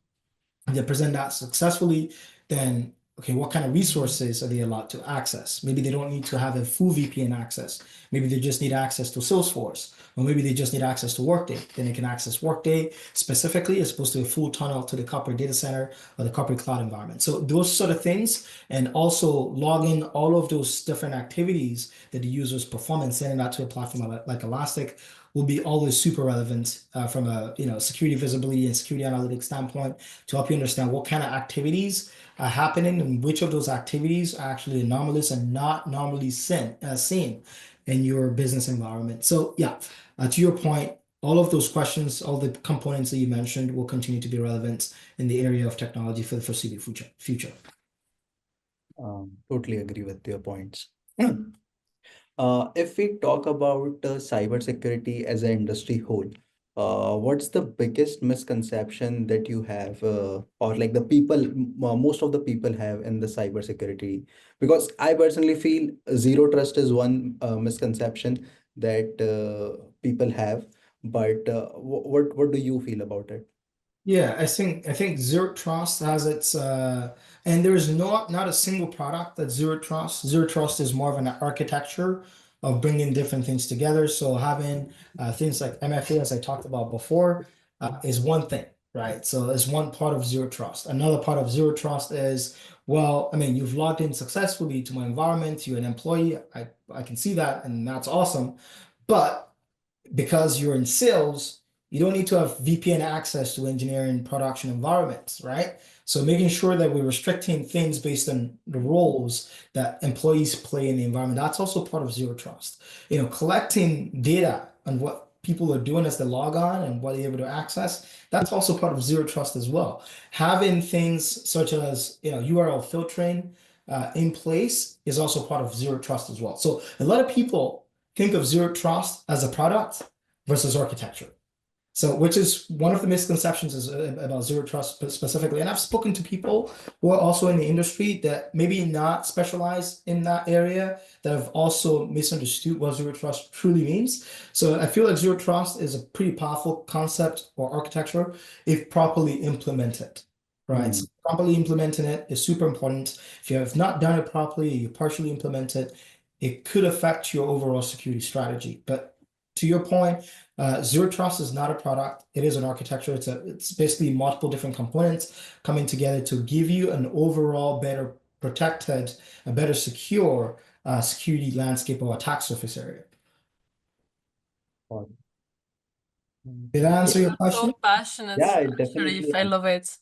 And they present that successfully, then okay, what kind of resources are they allowed to access? Maybe they don't need to have a full VPN access. Maybe they just need access to Salesforce, or maybe they just need access to Workday. Then they can access Workday specifically as opposed to a full tunnel to the corporate data center or the corporate cloud environment. So those sort of things, and also log in all of those different activities that the users perform and sending that to a platform like Elastic will be always super relevant from a security visibility and security analytics standpoint to help you understand what kind of activities are happening and which of those activities are actually anomalous and not normally seen in your business environment. So yeah, to your point, all of those questions, all the components that you mentioned will continue to be relevant in the area of technology for the foreseeable future. Totally agree with your points. If we talk about cybersecurity as an industry whole, what's the biggest misconception that you have, or like the people, most of the people have in the cybersecurity? Because I personally feel zero trust is one misconception that people have, but what do you feel about it? Yeah, I think Zero Trust has its and there is not a single product that's Zero Trust. Zero Trust is more of an architecture of bringing different things together. So having things like MFA, as I talked about before, is one thing, right? So it's one part of Zero Trust. Another part of Zero Trust is, well, I mean, you've logged in successfully to my environment, you're an employee. I can see that, and that's awesome. But because you're in sales, you don't need to have VPN access to engineering production environments, right? So making sure that we're restricting things based on the roles that employees play in the environment, that's also part of zero trust. Collecting data on what people are doing as they log on and what they're able to access, that's also part of zero trust as well. Having things such as URL filtering in place is also part of zero trust as well. So a lot of people think of zero trust as a product versus architecture. So, which is one of the misconceptions is about zero trust specifically. And I've spoken to people who are also in the industry that maybe not specialize in that area that have also misunderstood what zero trust truly means. So I feel like zero trust is a pretty powerful concept or architecture if properly implemented, right? So properly implementing it is super important. If you have not done it properly, you partially implement it, it could affect your overall security strategy. But to your point, zero trust is not a product. It is an architecture. It's basically multiple different components coming together to give you an overall better protected, a better secure security landscape or attack surface area. Or- Did I answer Yeah, your question? So passionate, yeah, it Sharif. definitely. I love it.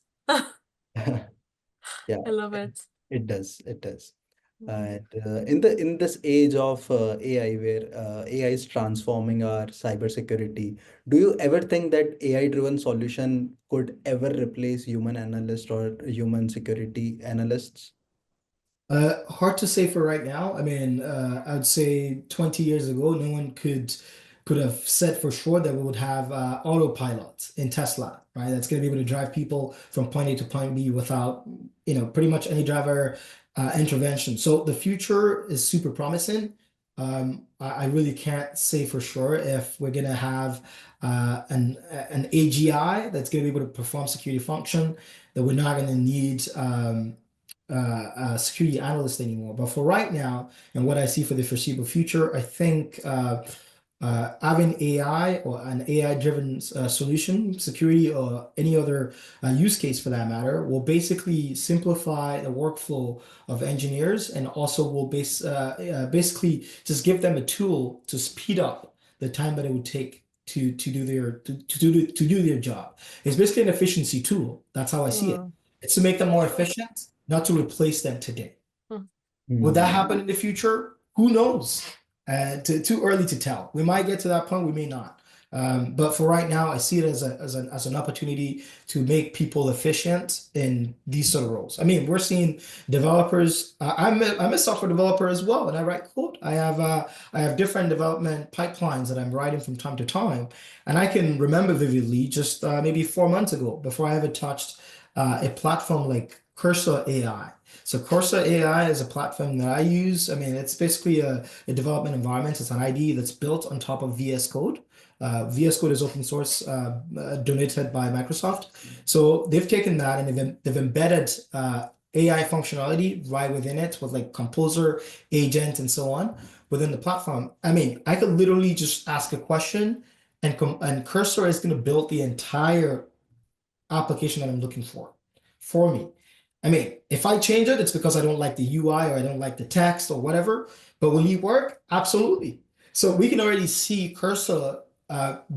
Yeah, I love it. it does. It does. Mhm. And in this age of AI, where AI is transforming our cybersecurity, do you ever think that AI-driven solution could ever replace human analysts or human security analysts? Hard to say for right now. I mean, I'd say 20 years ago, no one could have said for sure that we would have autopilot in Tesla, right? That's going to be able to drive people from point A to point B without, pretty much any driver intervention. So the future is super promising. I really can't say for sure if we're going to have an AGI that's going to be able to perform security function, that we're not going to need security analyst anymore. But for right now, and what I see for the foreseeable future, I think having AI or an AI-driven solution, security, or any other use case for that matter, will basically simplify the workflow of engineers and also will basically just give them a tool to speed up the time that it would take to do their job. It's basically an efficiency tool. That's how I see it. Mm. It's to make them more efficient, not to replace them today. Mm. Will that Hmm. happen in the future? Who knows? Too early to tell. We might get to that point, we may not. But for right now, I see it as an opportunity to make people efficient in these sort of roles. I mean, we're seeing developers. I'm a software developer as well, and I write code. I have different development pipelines that I'm writing from time to time, and I can remember vividly just maybe 4 months ago, before I ever touched a platform like Cursor AI. So Corsa AI is a platform that I use. I mean, it's basically a development environment. It's an IDE that's built on top of VS Code. VS Code is open source, donated by Microsoft. So they've taken that and they've embedded AI functionality right within it with like Composer, Agent, and so on within the platform. I mean, I could literally just ask a question and Cursor is going to build the entire application that I'm looking for me. I mean, if I change it, it's because I don't like the UI or I don't like the text or whatever. But will it work? Absolutely. So we can already see Cursor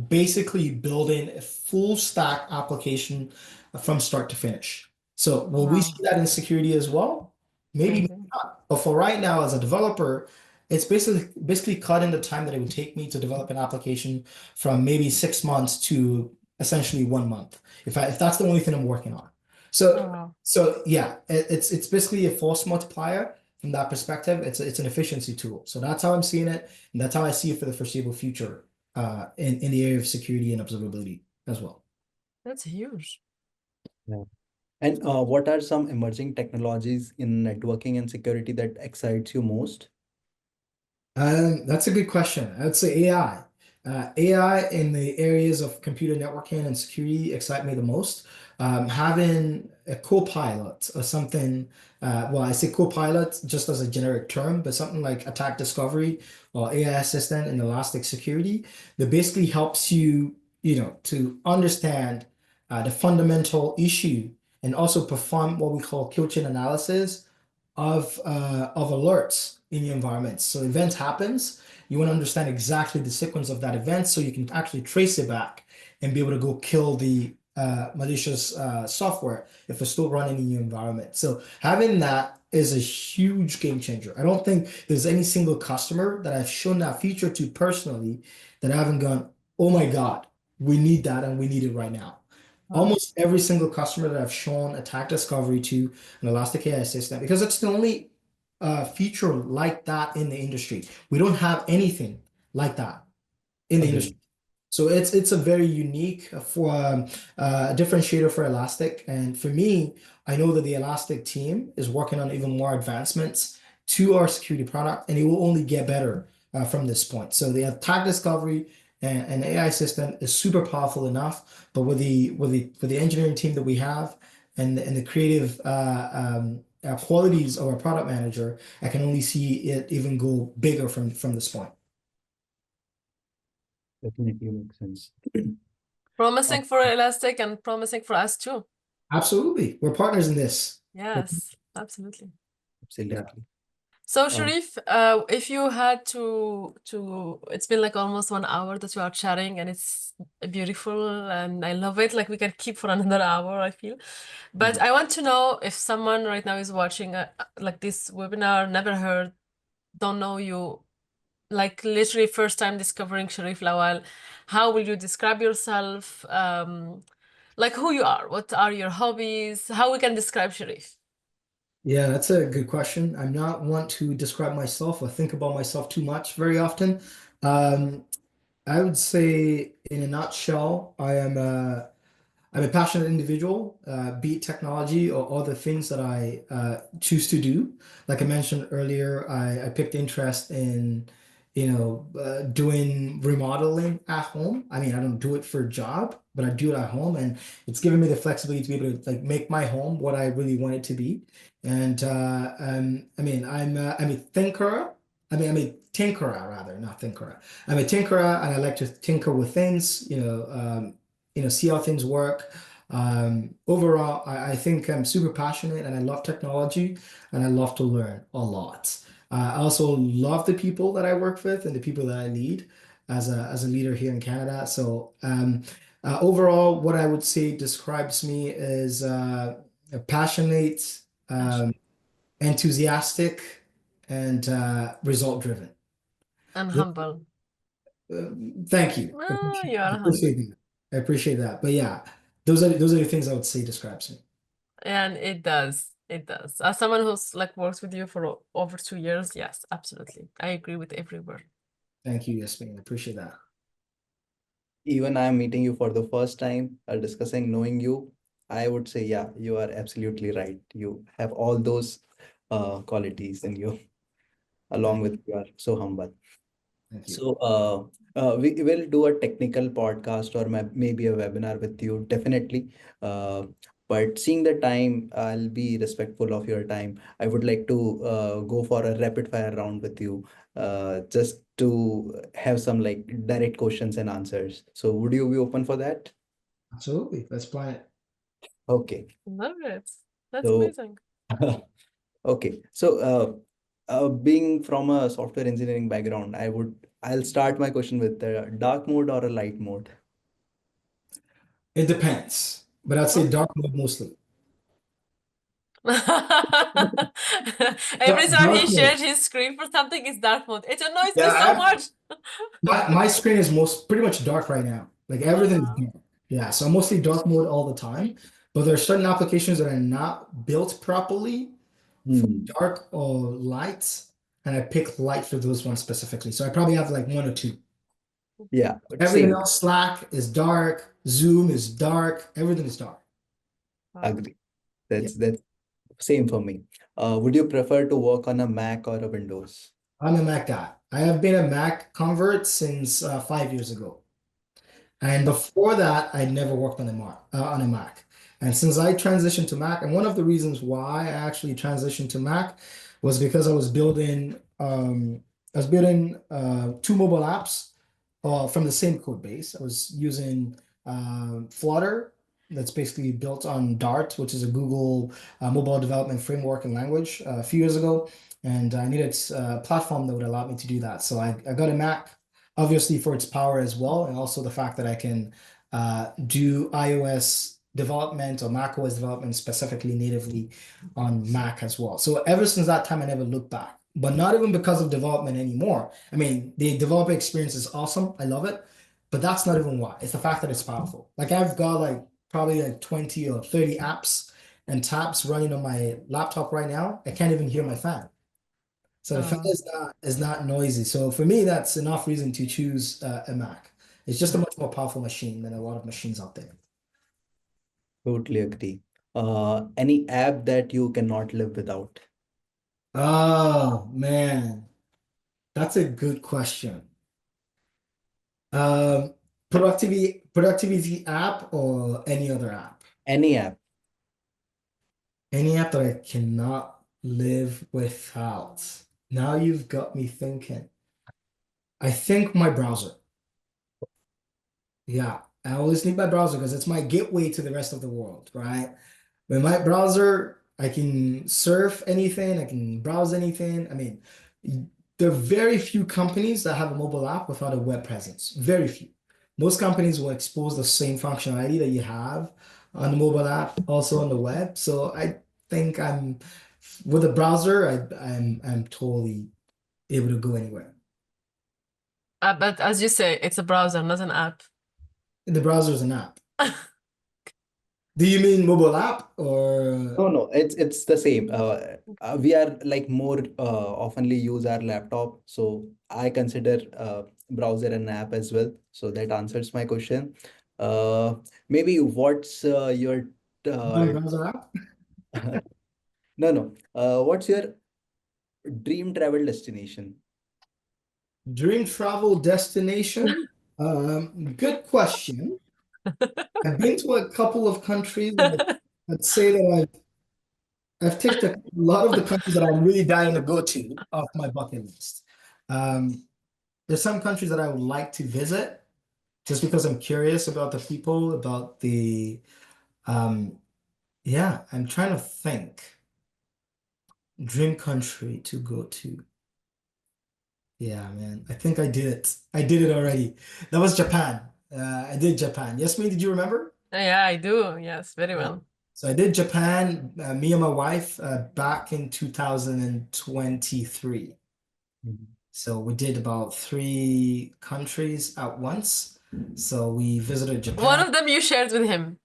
basically building a full stack application from start to finish. So will we Wow. see that in security as well? Maybe Maybe. not. But for right now, as a developer, it's basically cutting the time that it would take me to develop an application from maybe 6 months to essentially 1 month, if that's the only thing I'm working on. Oh, So wow. so yeah, it's basically a force multiplier from that perspective. It's an efficiency tool. So that's how I'm seeing it, and that's how I see it for the foreseeable future in the area of security and observability as well. That's huge. Yeah. And what are some emerging technologies in networking and security that excites you most? That's a good question. I would say AI. AI in the areas of computer networking and security excite me the most. Having a co-pilot or something, well, I say co-pilot just as a generic term, but something like attack discovery or AI assistant in Elastic Security that basically helps you, to understand the fundamental issue and also perform what we call kill chain analysis of alerts in your environment. So event happens, you want to understand exactly the sequence of that event so you can actually trace it back and be able to go kill the malicious software if it's still running in your environment. So having that is a huge game changer. I don't think there's any single customer that I've shown that feature to personally that I haven't gone, oh my God, we need that and we need it right now. Wow. Almost every single customer that I've shown attack discovery to an Elastic AI assistant because it's the only feature like that in the industry. We don't have anything like that in the industry. Agree. So it's a very unique differentiator for Elastic. And for me, I know that the Elastic team is working on even more advancements to our security product, and it will only get better from this point. So the attack discovery and AI system is super powerful enough, but with the engineering team that we have and the creative qualities of our product manager, I can only see it even go bigger from this point. Definitely makes sense. Uh, Promising for Elastic and promising for us too. Absolutely. We're partners in this. Yes, absolutely. Yeah. Absolutely. So Uh, Sharif, if you had it's been like almost 1 hour that you are chatting and it's beautiful and I love it. Like we can keep for another hour, I feel. But mhm. I want to know if someone right now is watching like this webinar, never heard, don't know you, like literally first time discovering Sheriff Lawal, how will you describe yourself? Like who you are, what are your hobbies, how we can describe Sharif? Yeah, that's a good question. I'm not one to describe myself or think about myself too much very often. Um, I would say in a nutshell, I'm a passionate individual, be it technology or other things that I choose to do. Like I mentioned earlier, I picked interest in, doing remodeling at home. I mean, I don't do it for a job, but I do it at home, and it's given me the flexibility to be able to like make my home what I really want it to be. And I mean, I'm a thinker. I mean, I'm a tinkerer rather, not tinkerer. I'm a tinkerer, and I like to tinker with things. See how things work. Overall, I think I'm super passionate, and I love technology, and I love to learn a lot. I also love the people that I work with and the people that I lead as a leader here in Canada. So overall, what I would say describes me is a passionate, um, enthusiastic, and result driven. And humble. Thank you. Oh, you I are humble. appreciate that. I appreciate that. But yeah, those are the things I would say describes me. And it does. It does. As someone who's like worked with you for over 2 years, yes, absolutely. I agree with every word. Thank you, Yasmin. I appreciate that. Even I'm meeting you for the first time, discussing, knowing you, I would say, yeah, you are absolutely right. You have all those qualities in you, along Thank, with you are so humble. thank you. So, we will do a technical podcast or maybe a webinar with you, definitely. But seeing the time, I'll be respectful of your time. I would like to go for a rapid fire round with you, just to have some like direct questions and answers. So, would you be open for that? Absolutely. Let's plan it. Okay. Love it. That's So, amazing. okay. So, being from a software engineering background, I'll start my question with dark mode or a light mode. It depends, but I'd say Okay. dark mode mostly. Every time he Dark mode. shared his screen for something, it's dark mode. It annoys me Yeah, so much. my screen is most pretty much dark right now. Like everything is Uh, dark. Yeah, so I'm mostly dark mode all the time. But there are certain applications that are not built properly for Hmm. dark or light, and I pick light for those ones specifically. So I probably have like one or two. Yeah, but Everything same. else, Slack is dark, Zoom is dark, everything is dark. wow. Agree. Yeah, That's same for me. Would you prefer to work on a Mac or a Windows? I'm a Mac guy. I have been a Mac convert since 5 years ago. And before that, I'd never worked on a Mac. And since I transitioned to Mac, and one of the reasons why I actually transitioned to Mac was because I was building two mobile apps from the same code base. I was using Flutter, that's basically built on Dart, which is a Google mobile development framework and language a few years ago. And I needed a platform that would allow me to do that. So I got a Mac, obviously for its power as well, and also the fact that I can do iOS development or macOS development specifically natively on Mac as well. So ever since that time, I never looked back. But not even because of development anymore. I mean, the developer experience is awesome. I love it. But that's not even why. It's the fact that it's powerful. Like I've got like probably like 20 or 30 apps and tabs running on my laptop right now. I can't even hear my fan. So the fan Oh, is not noisy. So for me, that's enough reason to choose a Mac. It's just a much more powerful machine than a lot of machines out there. Totally agree. Any app that you cannot live without? Oh man, that's a good question. Um, productivity app or any other app? Any app? Any app that I cannot live without. Now you've got me thinking. I think my browser. Yeah, I always need my browser because it's my gateway to the rest of the world, right? With my browser, I can surf anything, I can browse anything. I mean, there are very few companies that have a mobile app without a web presence. Very few. Most companies will expose the same functionality that you have on the mobile app, also on the web. So I think I'm with a browser, I'm totally able to go anywhere. but as you say, it's a browser, not an app. The browser is an app. Do you mean mobile app or No, no, it's the same. We are like more oftenly use our laptop, so I consider browser an app as well. So that answers my question. Uh, Maybe what's your my uh, browser app? no, no. What's your dream travel destination? Dream travel destination? Good question. I've been to a couple of countries, and I'd say that I've ticked a lot of the countries that I'm really dying to go to off my bucket list. There's some countries that I would like to visit just because I'm curious about the people, about the yeah, I'm trying to think. Dream country to go to. Yeah, man. I think I did it. I did it already. That was Japan. I did Japan. Yasmin, did you remember? Yeah, I do. Yes, very Yeah. well. So I did Japan, me and my wife, back in 2023. Mhm. So we did about 3 countries at once. So we visited One Japan. of them you shared with him.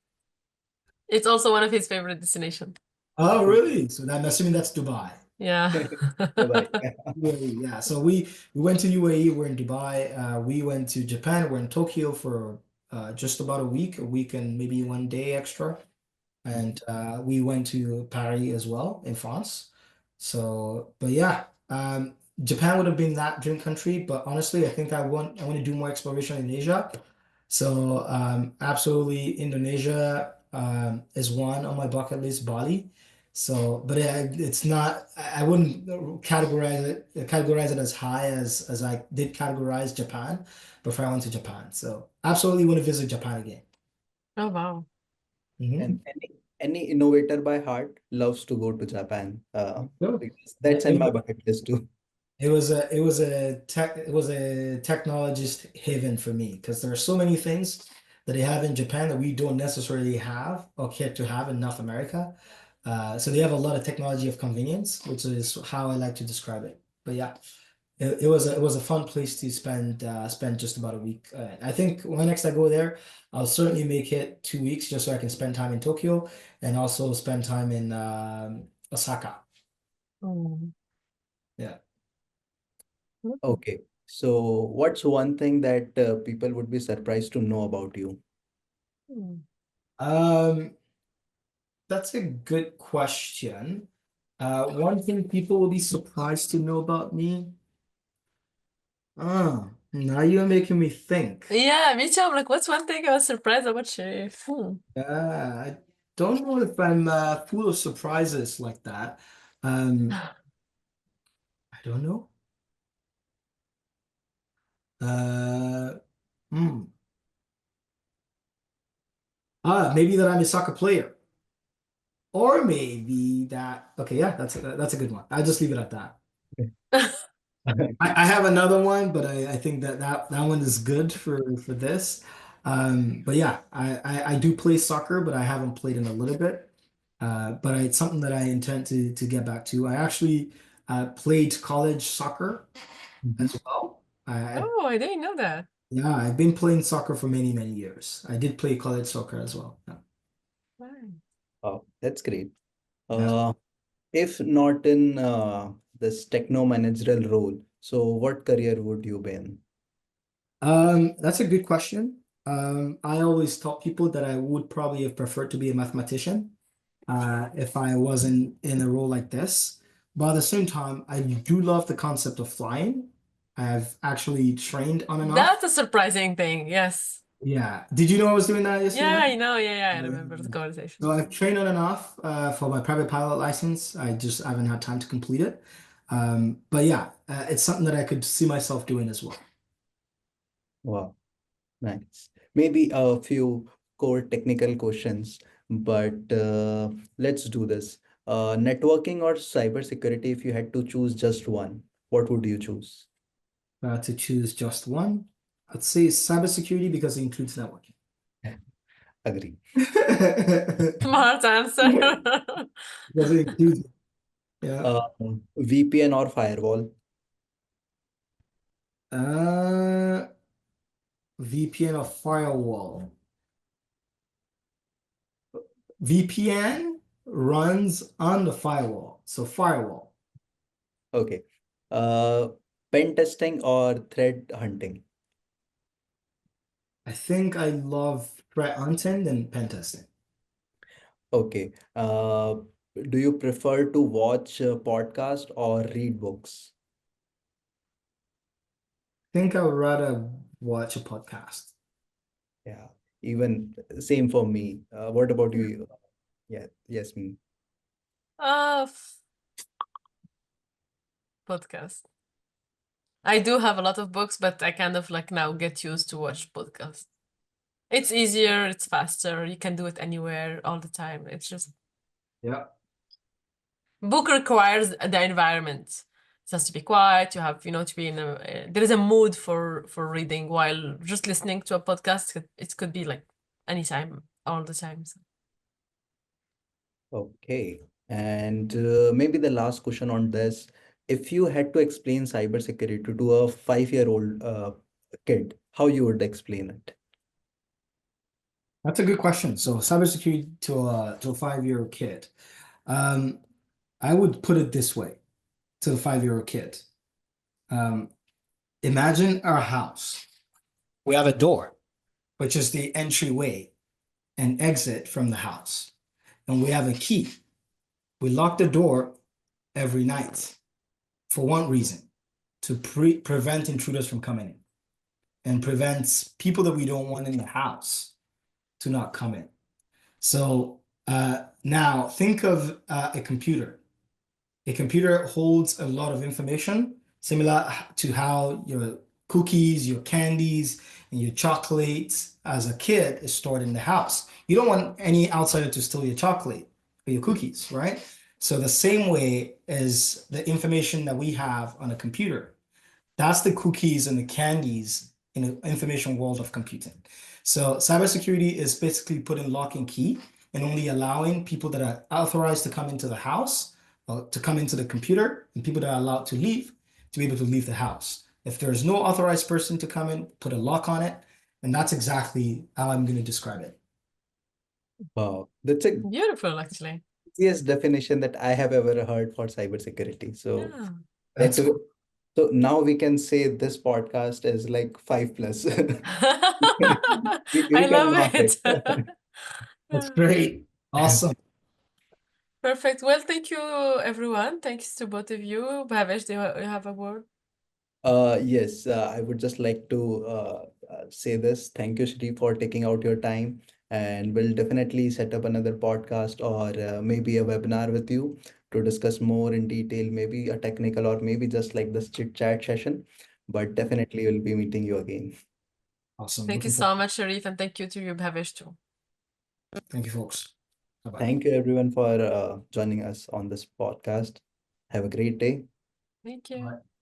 It's also one of his favorite destinations. Oh, really? So I'm assuming that's Dubai. Yeah. Bye-bye. UAE, yeah. So we went to UAE. We're in Dubai. We went to Japan. We're in Tokyo for just about a week and maybe 1 day extra. And we went to Paris as well in France. So, but yeah, Japan would have been that dream country. But honestly, I think I want to do more exploration in Asia. So, absolutely, Indonesia is one on my bucket list. Bali. So, but it's not. I wouldn't categorize it as high as I did categorize Japan before I went to Japan. So, absolutely want to visit Japan again. Oh, wow. Mhm. And any innovator by heart loves to go to Japan. Sure. Because that's in my bucket list too. It was a technologist haven for me because there are so many things that they have in Japan that we don't necessarily have or care to have in North America. So they have a lot of technology of convenience, which is how I like to describe it. But yeah, it was a fun place to spend just about a week. I think when next I go there, I'll certainly make it 2 weeks just so I can spend time in Tokyo and also spend time in Osaka. Mm. Yeah. Okay. So what's one thing that people would be surprised to know about you? Mm. Um, that's a good question. One thing people will be surprised to know about me. Now you're making me think. Yeah, me too. I'm like, what's one thing I was surprised about Sheriff? I don't know if I'm full of surprises like that. Um, I don't know. Uh, hmm. Maybe that I'm a soccer player, or maybe that. Okay, yeah, that's a good one. I'll just leave it at that. I have another one, but I think that one is good for this. But yeah, I do play soccer, but I haven't played in a little bit. But it's something that I intend to get back to. I actually played college soccer Mhm. as well. Oh, I didn't know that. Yeah, I've been playing soccer for many years. I did play college soccer as well. Yeah. Right. Oh, that's great. Yeah. Uh, if not in this techno managerial role, so what career would you be in? That's a good question. I always taught people that I would probably have preferred to be a mathematician if I wasn't in a role like this. But at the same time, I do love the concept of flying. I've actually trained on and off. That's a surprising thing. Yes. Yeah. Did you know I was doing that Yeah, yesterday? I know. Yeah, I Yeah. remember the conversation. So I've trained on and off for my private pilot license. I just haven't had time to complete it. But yeah, it's something that I could see myself doing as well. Wow, nice. Maybe a few core technical questions, but let's do this. Networking or cybersecurity, if you had to choose just one, what would you choose? To choose just one, I'd say cybersecurity because it includes networking. Agree. Smart answer. Because it includes, yeah. Uh, VPN or firewall? Uh, VPN or firewall. VPN runs on the firewall, so firewall. Okay. Uh, Pen testing or threat hunting? I think I love threat hunting and pen testing. Okay. Do you prefer to watch a podcast or read books? I think I would rather watch a podcast. Yeah, even same for me. What about you? Yeah, yes, me. Uh, f- podcast. I do have a lot of books, but I kind of like now get used to watch podcasts. It's easier, it's faster, you can do it anywhere all the time. It's just Yeah. book requires the environment. It has to be quiet, you have, to be in there is a mood for reading, while just listening to a podcast, it could be like anytime, all the time. So. Okay. And maybe the last question on this, if you had to explain cybersecurity to a 5-year-old kid, how you would explain it? That's a good question. So cybersecurity to a 5-year-old kid. I would put it this way to a 5-year-old kid. Imagine our house. We have a door, which is the entryway and exit from the house. And we have a key. We lock the door every night for one reason, to prevent intruders from coming in and prevents people that we don't want in the house to not come in. So now think of a computer. A computer holds a lot of information, similar to how your cookies, your candies, and your chocolates as a kid is stored in the house. You don't want any outsider to steal your chocolate or your cookies, right? So the same way as the information that we have on a computer, that's the cookies and the candies in the information world of computing. So cybersecurity is basically putting lock and key and only allowing people that are authorized to come into the house, to come into the computer, and people that are allowed to leave to be able to leave the house. If there is no authorized person to come in, put a lock on it, and that's exactly how I'm going to describe it. Wow, that's a Beautiful, actually. easiest definition that I have ever heard for cybersecurity. So Yeah. That's that so now we can say this podcast is like 5+. We I can love mark it. it. that's great. Awesome. Perfect. Well, thank you, everyone. Thanks to both of you. Bhavesh, do you have a word? Yes, I would just like to say this. Thank you, Shri, for taking out your time. And we'll definitely set up another podcast or maybe a webinar with you to discuss more in detail, maybe a technical or maybe just like this chit chat session. But definitely we'll be meeting you again. Awesome. Thank you Looking forward. so much, Sharif, and thank you to you, Bhavesh, too. Thank you, folks. Bye-bye. Thank you, everyone, for joining us on this podcast. Have a great day. Thank you. Bye.